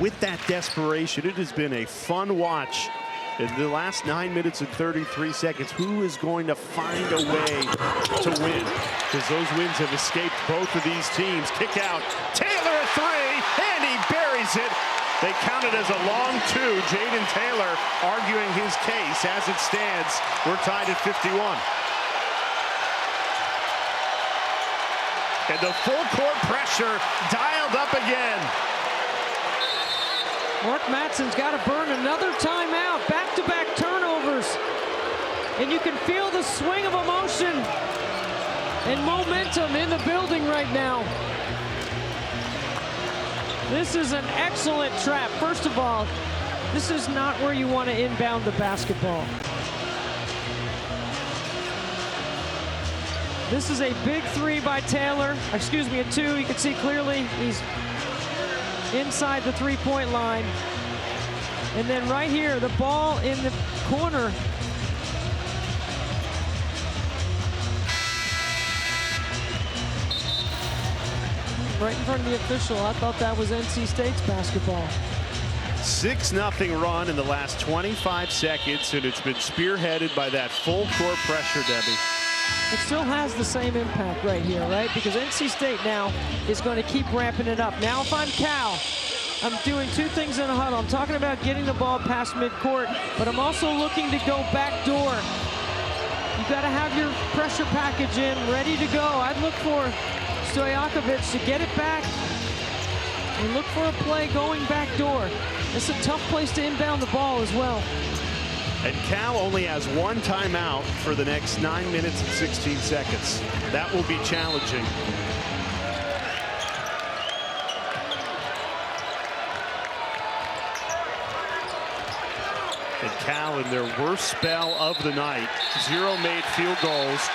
with that desperation. It has been a fun watch in the last 9 minutes and 33 seconds. Who is going to find a way to win? Because those wins have escaped both of these teams. Kick out. Taylor a 3, and he buries it. They count it as a long 2. Jayden Taylor arguing his case. As it stands, we're tied at 51. And the full court pressure dialed up again. Mark Matson's got to burn another timeout. Back-to-back turnovers. And you can feel the swing of emotion and momentum in the building right now. This is an excellent trap. First of all, this is not where you want to inbound the basketball. This is a big 3 by Taylor. Excuse me, a 2. You can see clearly he's inside the 3-point line. And then right here, the ball in the corner. Right in front of the official. I thought that was NC State's basketball. 6-0 run in the last 25 seconds, and it's been spearheaded by that full court pressure, Debbie. It still has the same impact right here, right? Because NC State now is going to keep ramping it up. Now if I'm Cal, I'm doing 2 things in a huddle. I'm talking about getting the ball past midcourt, but I'm also looking to go back door. You've got to have your pressure package in, ready to go. I'd look for Stojakovic to get it back and look for a play going back door. It's a tough place to inbound the ball as well. And Cal only has 1 timeout for the next 9 minutes and 16 seconds. That will be challenging. And Cal in their worst spell of the night. 0 made field goals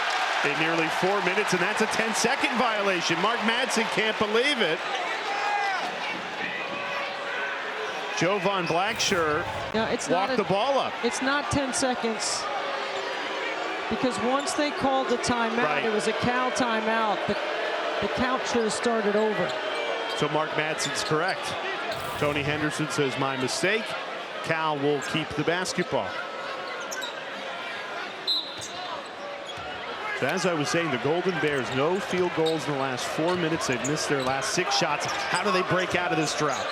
in nearly 4 minutes, and that's a 10-second violation. Mark Madson can't believe it. Jovan Blacksher walked the ball up. It's not 10 seconds. Because once they called the timeout, it was a Cal timeout. The count should have started over. So Mark Madson's correct. Tony Henderson says, my mistake. Cal will keep the basketball. So as I was saying, the Golden Bears, no field goals in the last 4 minutes. They've missed their last 6 shots. How do they break out of this drought?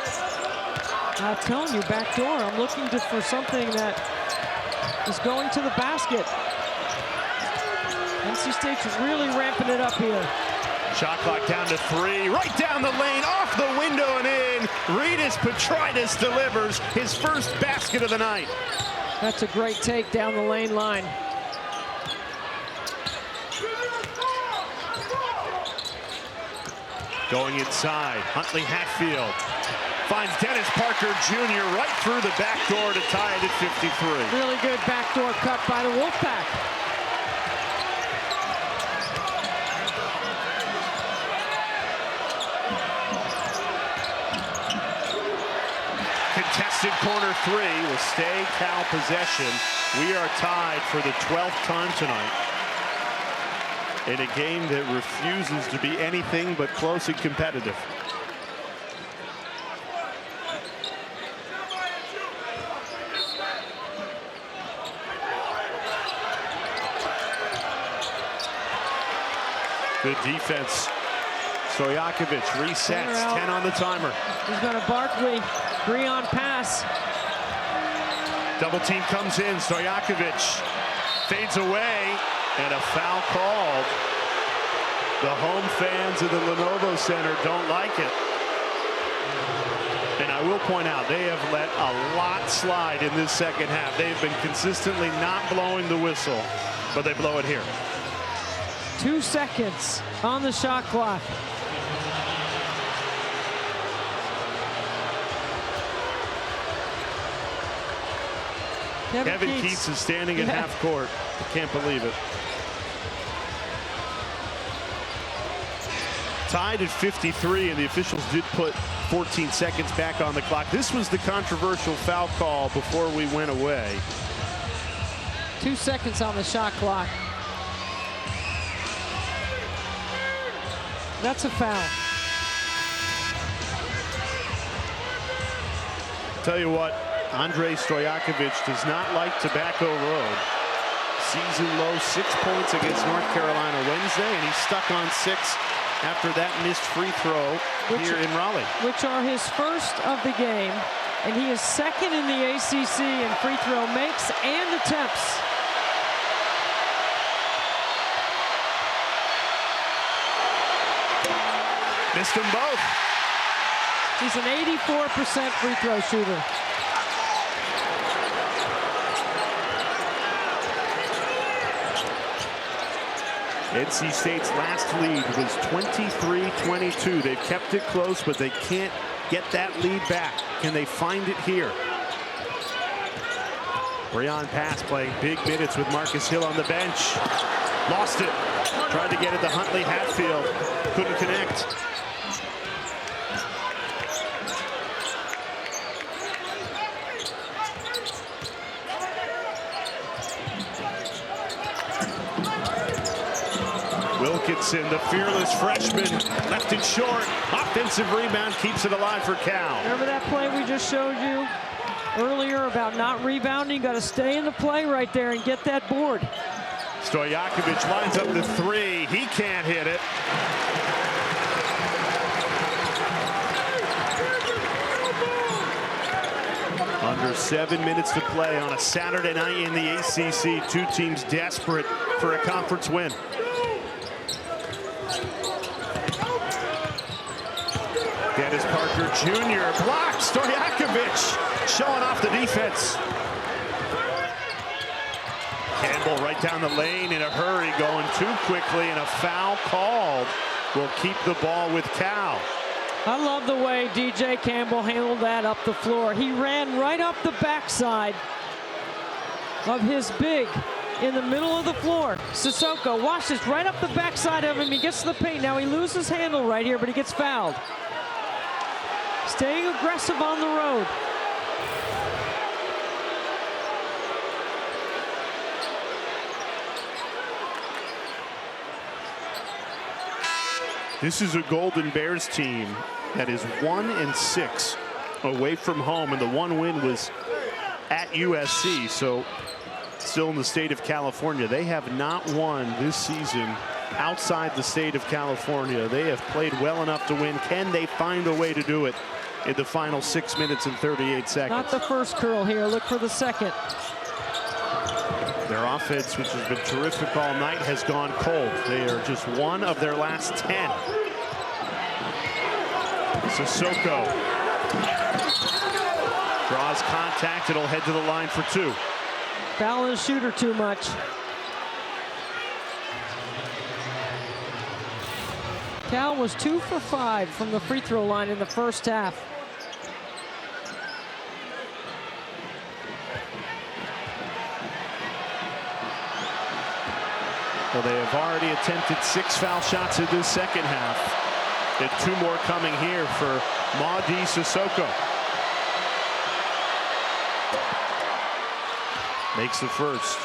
I'm telling you, back door. I'm looking for something that is going to the basket. NC State's really ramping it up here. Shot clock down to 3, right down the lane, off the window and in. Rytis Petrides delivers his first basket of the night. That's a great take down the lane line. Going inside, Huntley Hatfield. finds Dennis Parker Jr. right through the back door to tie it at 53. Really good backdoor cut by the Wolfpack. Contested corner three will stay Cal possession. We are tied for the 12th time tonight in a game that refuses to be anything but close and competitive. Good defense. Stojakovic resets, 10 on the timer. He's going to Barkley, Breon pass. Double team comes in, Stojakovic fades away, and a foul called. The home fans of the Lenovo Center don't like it. And I will point out, they have let a lot slide in this second half. They've been consistently not blowing the whistle, but they blow it here. 2 seconds on the shot clock. Kevin Keats is standing at half court. I can't believe it. Tied at 53, and the officials did put 14 seconds back on the clock. This was the controversial foul call before we went away. 2 seconds on the shot clock. That's a foul. Tell you what, Andrej Stojakovic does not like Tobacco Road. Season low 6 points against North Carolina Wednesday, and he's stuck on 6 after that missed free throw here in Raleigh. Which are his first of the game, and he is second in the ACC in free throw makes and attempts. Missed them both. He's an 84% free throw shooter. NC State's last lead was 23-22. They've kept it close, but they can't get that lead back. Can they find it here? Breon pass playing big minutes with Marcus Hill on the bench. Lost it. Tried to get it to Huntley Hatfield. Couldn't connect. Wilkinson, the fearless freshman, left it short. Offensive rebound keeps it alive for Cal. Remember that play we just showed you earlier about not rebounding? Got to stay in the play right there and get that board. Stojakovic lines up the three. He can't hit it. Under 7 minutes to play on a Saturday night in the ACC. Two teams desperate for a conference win. Dennis Parker Jr. blocked. Stojakovic showing off the defense. Campbell right down the lane in a hurry, going too quickly, and a foul called will keep the ball with Cal. I love the way DJ Campbell handled that up the floor. He ran right up the backside of his big in the middle of the floor. Sissoko washes right up the backside of him. He gets to the paint. Now he loses handle right here, but he gets fouled. Staying aggressive on the road. This is a Golden Bears team that is 1-6 away from home, and the one win was at USC, so still in the state of California. They have not won this season outside the state of California. They have played well enough to win. Can they find a way to do it in the final 6 minutes and 38 seconds? Not the first curl here. Look for the second. Their offense, which has been terrific all night, has gone cold. They are just one of their last 10. Sissoko draws contact. It'll head to the line for two. Fouling the shooter too much. Cal was 2 for 5 from the free throw line in the first half. Well, they have already attempted 6 foul shots in this second half. And 2 more coming here for Mady Sissoko. Makes the first.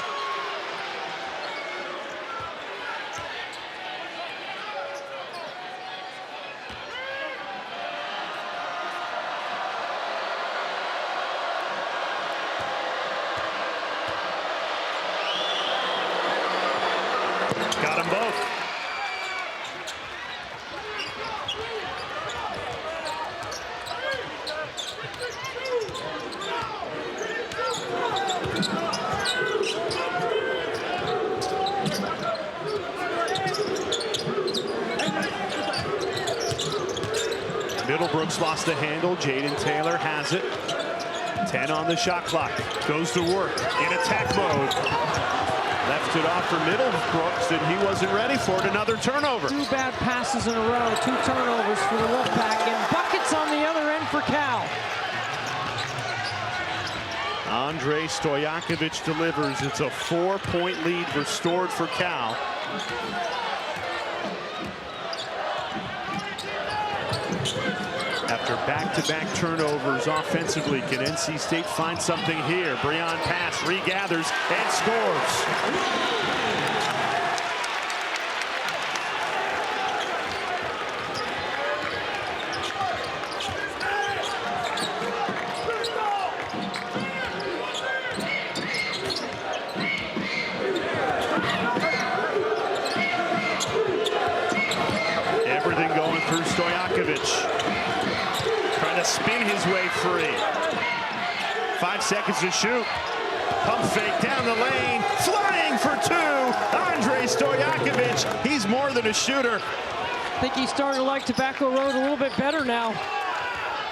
Got them both. Middlebrooks lost the handle. Jayden Taylor has it. 10 on the shot clock. Goes to work in attack mode. Left it off for Middlebrooks, and he wasn't ready for it. Another turnover. 2 bad passes in a row, 2 turnovers for the Wolfpack, and buckets on the other end for Cal. Andrej Stojakovic delivers. It's a 4-point lead restored for Cal. After back-to-back turnovers offensively, can NC State find something here? Breon pass, regathers, and scores. Everything going through Stojakovic. Trying to spin his way free. 5 seconds to shoot. Pump fake down the lane. Flying for 2. Andrej Stojakovic. He's more than a shooter. I think he's starting to like Tobacco Road a little bit better now.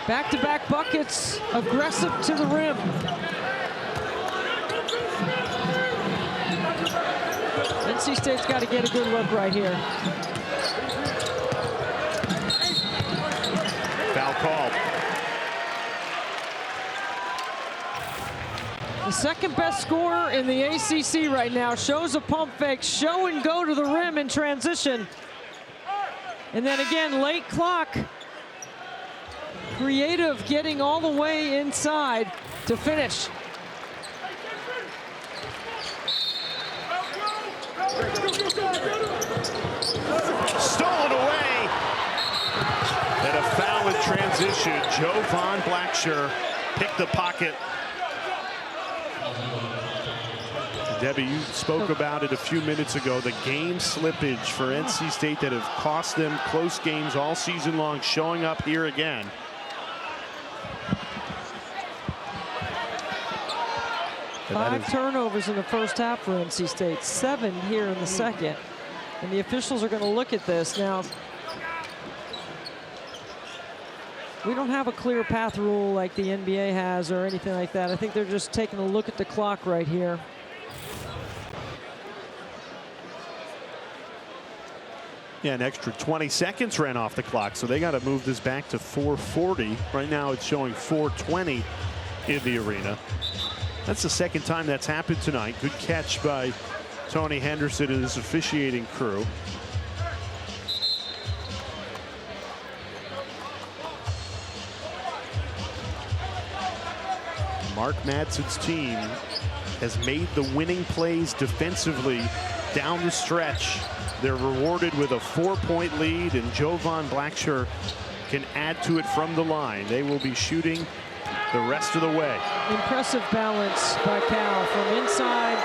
Back-to-back buckets. Aggressive to the rim. NC State's got to get a good look right here. Foul called. The second best scorer in the ACC right now shows a pump fake, show and go to the rim in transition. And then again, late clock. Creative, getting all the way inside to finish. Stolen away. And a foul in transition. Jovan Blacksher picked the pocket. Debbie, you spoke about it a few minutes ago. The game slippage for NC State that have cost them close games all season long, showing up here again. Five turnovers in the first half for NC State, 7 here in the second. And the officials are going to look at this now. We don't have a clear path rule like the NBA has or anything like that. I think they're just taking a look at the clock right here. Yeah, an extra 20 seconds ran off the clock, so they got to move this back to 4:40. Right now it's showing 4:20 in the arena. That's the second time that's happened tonight. Good catch by Tony Henderson and his officiating crew. Mark Madson's team has made the winning plays defensively down the stretch. They're rewarded with a 4-point lead, and Jovan Blacksher can add to it from the line. They will be shooting the rest of the way. Impressive balance by Cal from inside.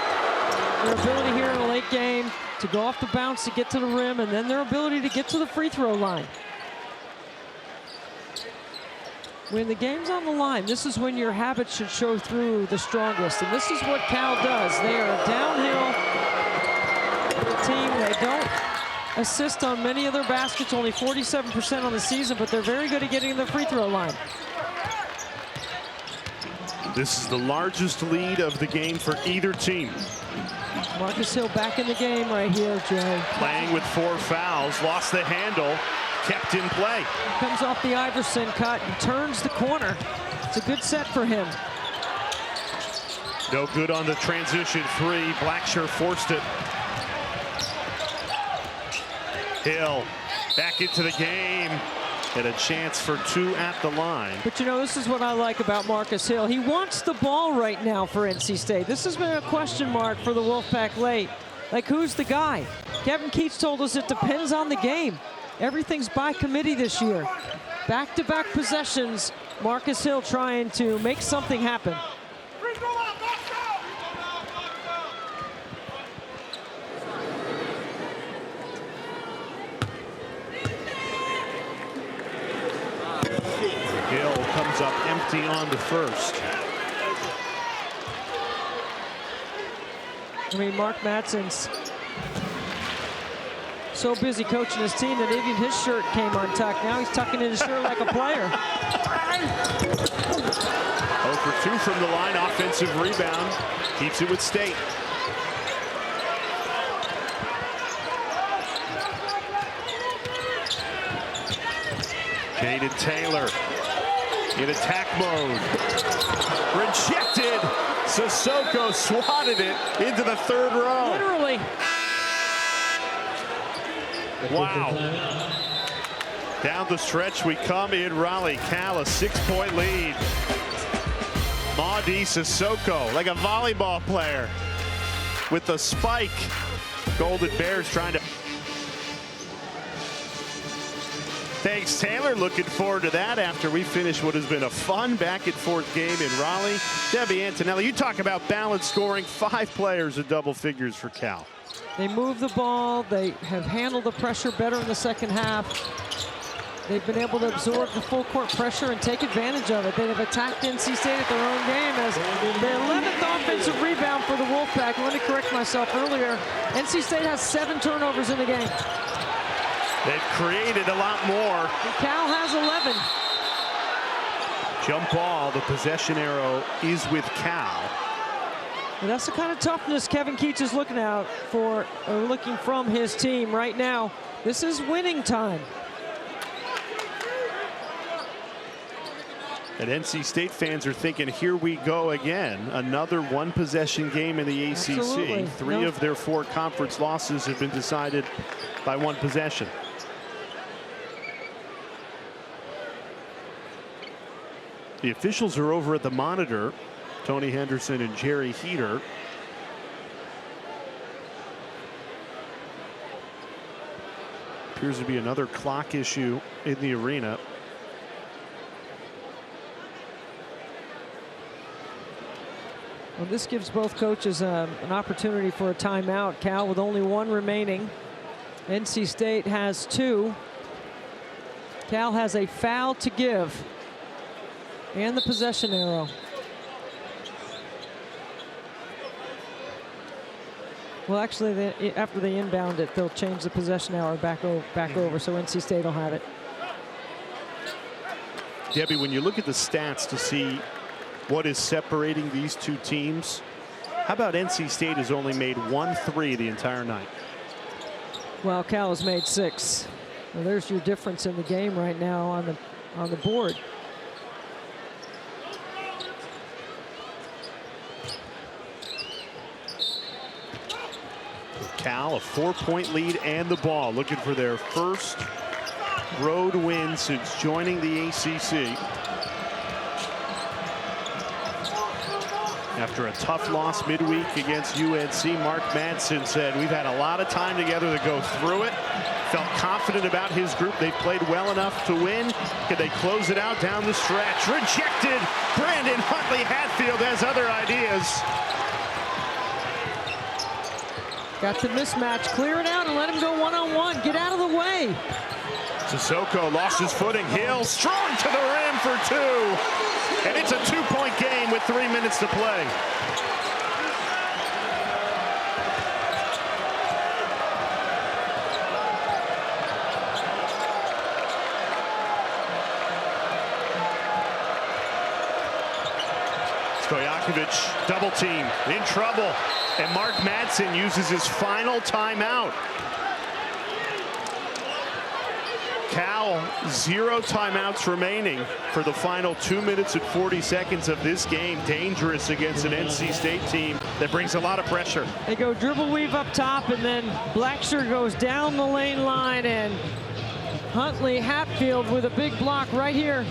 Their ability here in a late game to go off the bounce to get to the rim, and then their ability to get to the free throw line. When the game's on the line, this is when your habits should show through the strongest, and this is what Cal does. They are a downhill team. They don't assist on many of their baskets, only 47% on the season, but they're very good at getting to the free throw line. This is the largest lead of the game for either team. Marcus Hill back in the game right here, Jay. Playing with 4 fouls, lost the handle, kept in play. Comes off the Iverson cut and turns the corner. It's a good set for him. No good on the transition 3. Blacksher forced it. Hill back into the game. And a chance for 2 at the line. But you know, this is what I like about Marcus Hill. He wants the ball right now for NC State. This has been a question mark for the Wolfpack late. Like, who's the guy? Kevin Keats told us it depends on the game. Everything's by committee this year. Back-to-back possessions. Marcus Hill trying to make something happen. Hill comes up empty on the first. I mean, Mark Madson's so busy coaching his team that even his shirt came untucked. Now he's tucking in his shirt like a player. 0 for 2 from the line. Offensive rebound. Keeps it with State. Jayden Taylor in attack mode. Rejected. Sissoko swatted it into the 3rd row. Literally. Wow. Down the stretch we come in Raleigh. Cal, a 6-point lead. Maudie Sissoko, like a volleyball player with the spike. Golden Bears trying to. Thanks, Taylor. Looking forward to that after we finish what has been a fun back-and-forth game in Raleigh. Debbie Antonelli, you talk about balanced scoring. 5 players in double figures for Cal. They move the ball. They have handled the pressure better in the second half. They've been able to absorb the full court pressure and take advantage of it. They have attacked NC State at their own game as the 11th offensive rebound for the Wolfpack. Let me correct myself earlier. NC State has 7 turnovers in the game. They've created a lot more. And Cal has 11. Jump ball, the possession arrow is with Cal. And that's the kind of toughness Kevin Keats is looking out for, or looking from his team right now. This is winning time. And NC State fans are thinking, here we go again. Another 1-possession game in the ACC. Absolutely. 3 of their 4 conference losses have been decided by 1 possession. The officials are over at the monitor. Tony Henderson and Jerry Heater. Appears to be another clock issue in the arena. Well, this gives both coaches an opportunity for a timeout. Cal with only 1 remaining. NC State has 2. Cal has a foul to give. And the possession arrow. Well, actually, after they inbound it, they'll change the possession arrow back over, so NC State will have it. Debbie, when you look at the stats to see what is separating these 2 teams, how about NC State has only made 1 3 the entire night? Well, Cal has made 6. Well, there's your difference in the game right now on the board. Cal, a 4-point lead and the ball, looking for their first road win since joining the ACC. After a tough loss midweek against UNC, Mark Madson said, we've had a lot of time together to go through it. Felt confident about his group. They've played well enough to win. Can they close it out down the stretch? Rejected. Brandon Huntley Hatfield has other ideas. Got the mismatch. Clear it out and let him go one-on-one. Get out of the way. Sissoko lost his footing. Hill strong to the rim for 2. And it's a 2-point game with 3 minutes to play. Stojakovic double team, in trouble. And Mark Madson uses his final timeout. Cal, 0 timeouts remaining for the final 2 minutes and 40 seconds of this game. Dangerous against an NC State team that brings a lot of pressure. They go dribble weave up top, and then Blackshear goes down the lane line, and Huntley Hatfield with a big block right here.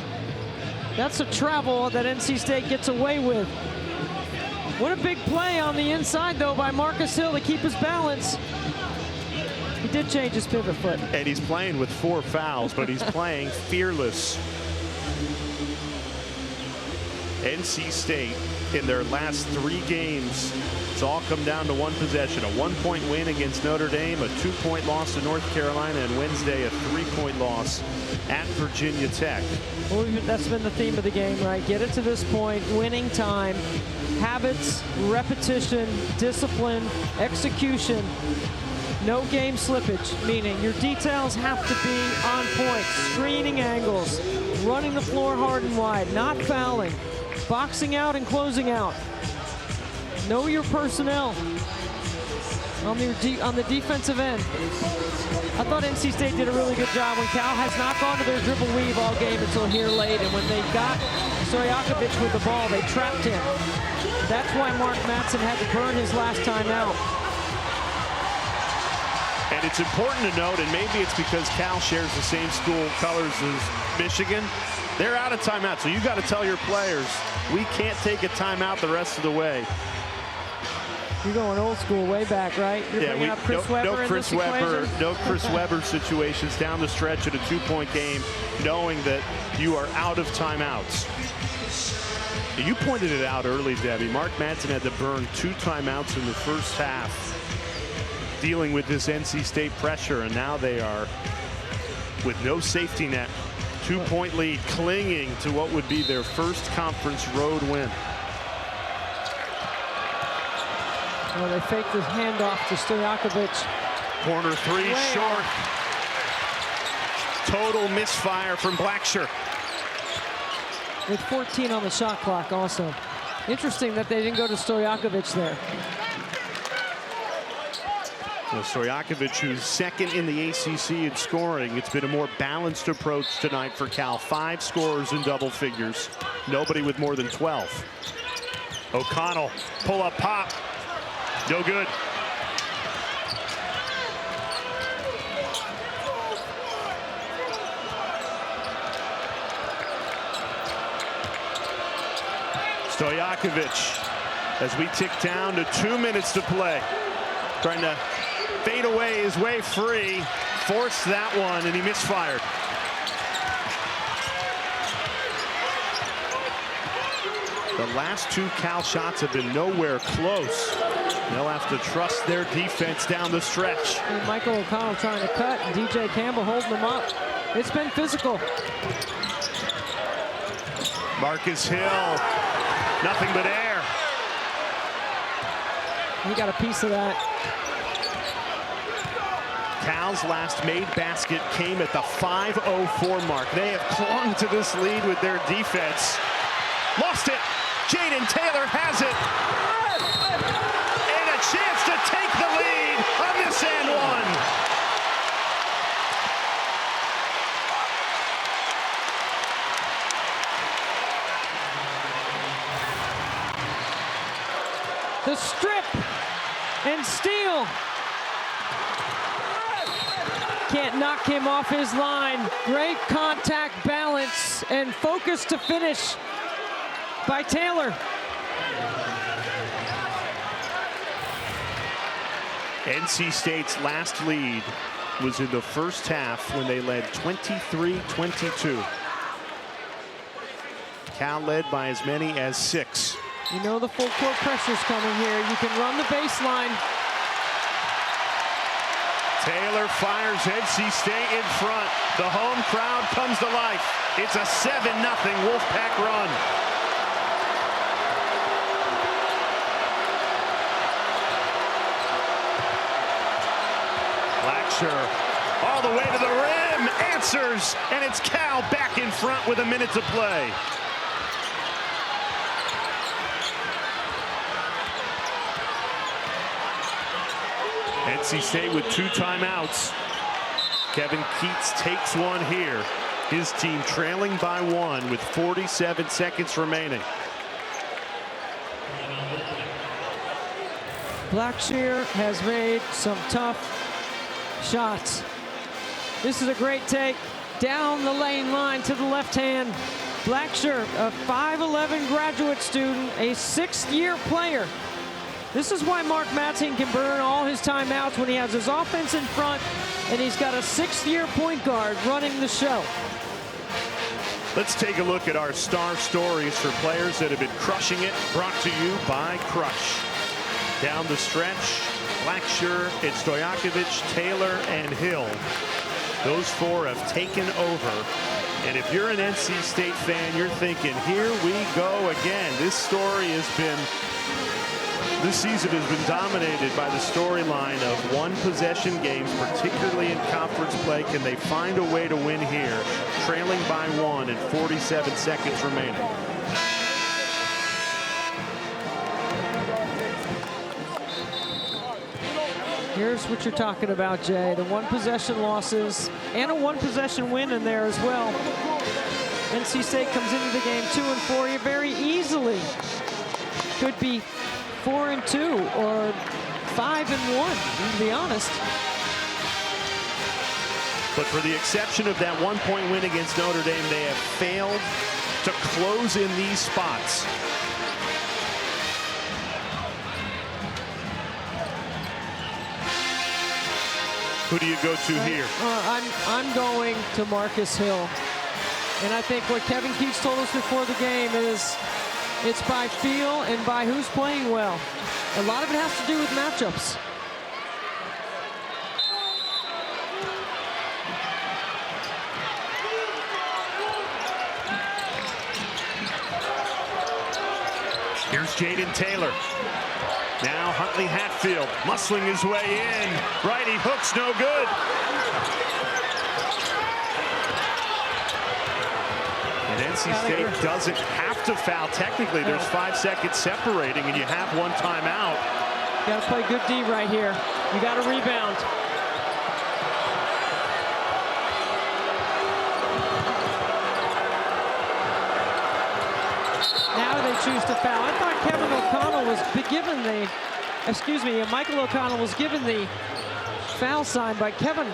That's a travel that NC State gets away with. What a big play on the inside, though, by Marcus Hill to keep his balance. He did change his pivot foot. And he's playing with 4 fouls, but he's playing fearless. NC State, in their last 3 games, it's all come down to 1 possession. A 1-point win against Notre Dame, a 2-point loss to North Carolina, and Wednesday a 3-point loss at Virginia Tech. Well, that's been the theme of the game, right? Get it to this point, winning time, habits, repetition, discipline, execution. No game slippage, meaning your details have to be on point. Screening angles, running the floor hard and wide, not fouling, boxing out and closing out. Know your personnel on the defensive end. I thought NC State did a really good job when Cal has not gone to their dribble weave all game until here late, and when they got Stojakovic with the ball, they trapped him. That's why Mark Madson had to burn his last time out. And it's important to note, and maybe it's because Cal shares the same school colors as Michigan, they're out of timeout. So you got to tell your players, we can't take a timeout the rest of the way. You're going old school, way back, right? You're bringing up Chris Webber no Chris Webber situations down the stretch at a 2-point game, knowing that you are out of timeouts. You pointed it out early, Debbie. Mark Madson had to burn 2 timeouts in the first half, dealing with this NC State pressure, and now they are with no safety net. 2-point lead, clinging to what would be their first conference road win. Well, they faked the handoff to Stojakovic. Corner 3 short. Total misfire from Blackshear. With 14 on the shot clock also. Interesting that they didn't go to Stojakovic there. Well, Stojakovic, who's 2nd in the ACC in scoring. It's been a more balanced approach tonight for Cal. 5 scorers in double figures. Nobody with more than 12. O'Connell, pull-up pop. No good. Stojakovic, as we tick down to 2 minutes to play. Trying to fade away his way free. Forced that one, and he misfired. The last 2 Cal shots have been nowhere close. They'll have to trust their defense down the stretch. And Michael O'Connell trying to cut, and DJ Campbell holding them up. It's been physical. Marcus Hill, nothing but air. He got a piece of that. Cal's last made basket came at the 5:04 mark. They have clung to this lead with their defense. Lost it. Jayden Taylor has it. And a chance to take the lead on this and one. The strip and steal. Can't knock him off his line. Great contact balance and focus to finish by Taylor. NC State's last lead was in the first half when they led 23-22. Cal led by as many as 6. You know the full court pressure's coming here. You can run the baseline. Taylor fires NC State in front. The home crowd comes to life. It's a 7-0 Wolfpack run. Blackshear all the way to the rim, answers, and it's Cal back in front with a minute to play. NC State with 2 timeouts. Kevin Keats takes one here. His team trailing by 1 with 47 seconds remaining. Blackshear has made some tough shots. This is a great take down the lane line to the left hand. Blackshear, a 5'11" graduate student, a 6th-year player. This is why Mark Madson can burn all his timeouts when he has his offense in front and he's got a 6th-year point guard running the show. Let's take a look at our star stories for players that have been crushing it, brought to you by Crush. Down the stretch, Blackshear, Stojakovic, Taylor, and Hill. Those 4 have taken over. And if you're an NC State fan, you're thinking, here we go again. This season has been dominated by the storyline of one-possession games, particularly in conference play. Can they find a way to win here? Trailing by 1 and 47 seconds remaining. Here's what you're talking about, Jay. The one-possession losses and a one-possession win in there as well. NC State comes into the game 2-4. You very easily could be 4-2 or 5-1, to be honest. But for the exception of that 1-point win against Notre Dame, they have failed to close in these spots. Who do you go to here? I'm going to Marcus Hill. And I think what Kevin Keats told us before the game is it's by feel and by who's playing well. A lot of it has to do with matchups. Here's Jayden Taylor. Now Huntley Hatfield muscling his way in. Righty hook's no good. And NC State doesn't have to foul. Technically, there's 5 seconds separating, and you have 1 timeout. You got to play good D right here. You got to rebound. Now they choose to foul. I thought Kevin O'Connell was given the, Michael O'Connell was given the foul sign by Kevin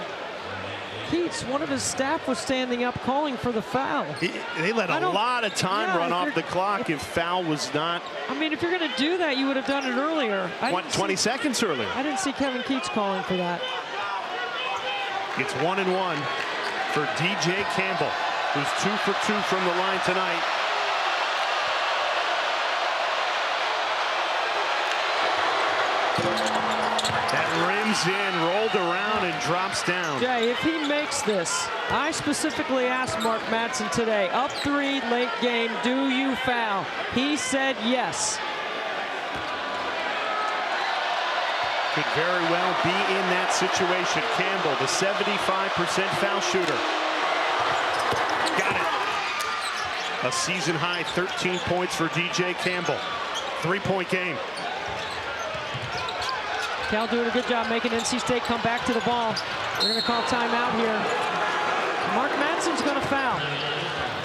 Keats. One of his staff was standing up calling for the foul. They let a lot of time run off the clock if foul was not. I mean, if you're going to do that, you would have done it earlier. 20 seconds earlier. I didn't see Kevin Keats calling for that. It's 1-1 for DJ Campbell, who's 2 for 2 from the line tonight. That rims in, rolled around, and drops down. Jay, if he makes this, I specifically asked Mark Madson today, up 3, late game, do you foul? He said yes. Could very well be in that situation. Campbell, the 75% foul shooter. Got it. A season high 13 points for DJ Campbell. 3-point game. Cal doing a good job making NC State come back to the ball. We're going to call timeout here. Mark Madson's going to foul.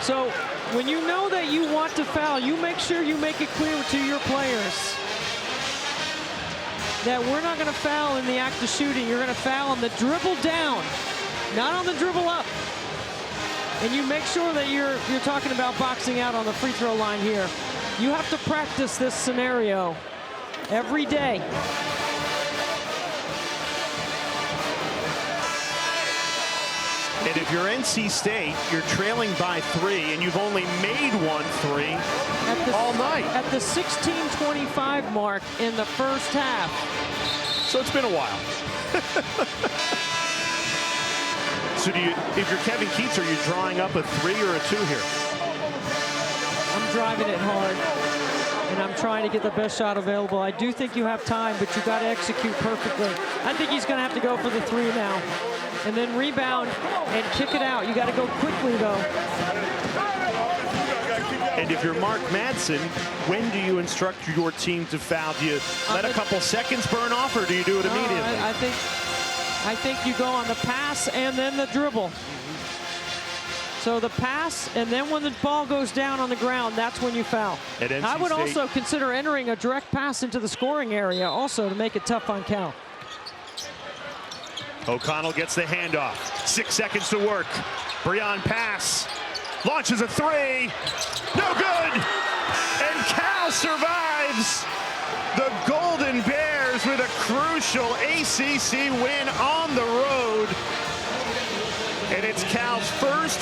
So when you know that you want to foul, you make sure you make it clear to your players that we're not going to foul in the act of shooting. You're going to foul on the dribble down, not on the dribble up. And you make sure that you're talking about boxing out on the free throw line here. You have to practice this scenario every day. And if you're NC State, you're trailing by 3, and you've only made 1 3 all night. At the 16:25 mark in the first half. So it's been a while. So if you're Kevin Keats, are you drawing up a 3 or a 2 here? I'm driving it hard, and I'm trying to get the best shot available. I do think you have time, but you got to execute perfectly. I think he's going to have to go for the 3 now. And then rebound and kick it out. You got to go quickly, though. And if you're Mark Madson, when do you instruct your team to foul? Do you let a couple seconds burn off, or do you do it immediately? I think I think you go on the pass and then the dribble. So the pass, and then when the ball goes down on the ground, that's when you foul. I would also consider entering a direct pass into the scoring area also to make it tough on Cal. O'Connell gets the handoff. 6 seconds to work. Breon pass. Launches a three. No good! And Cal survives. The Golden Bears with a crucial ACC win on the road. And it's Cal's first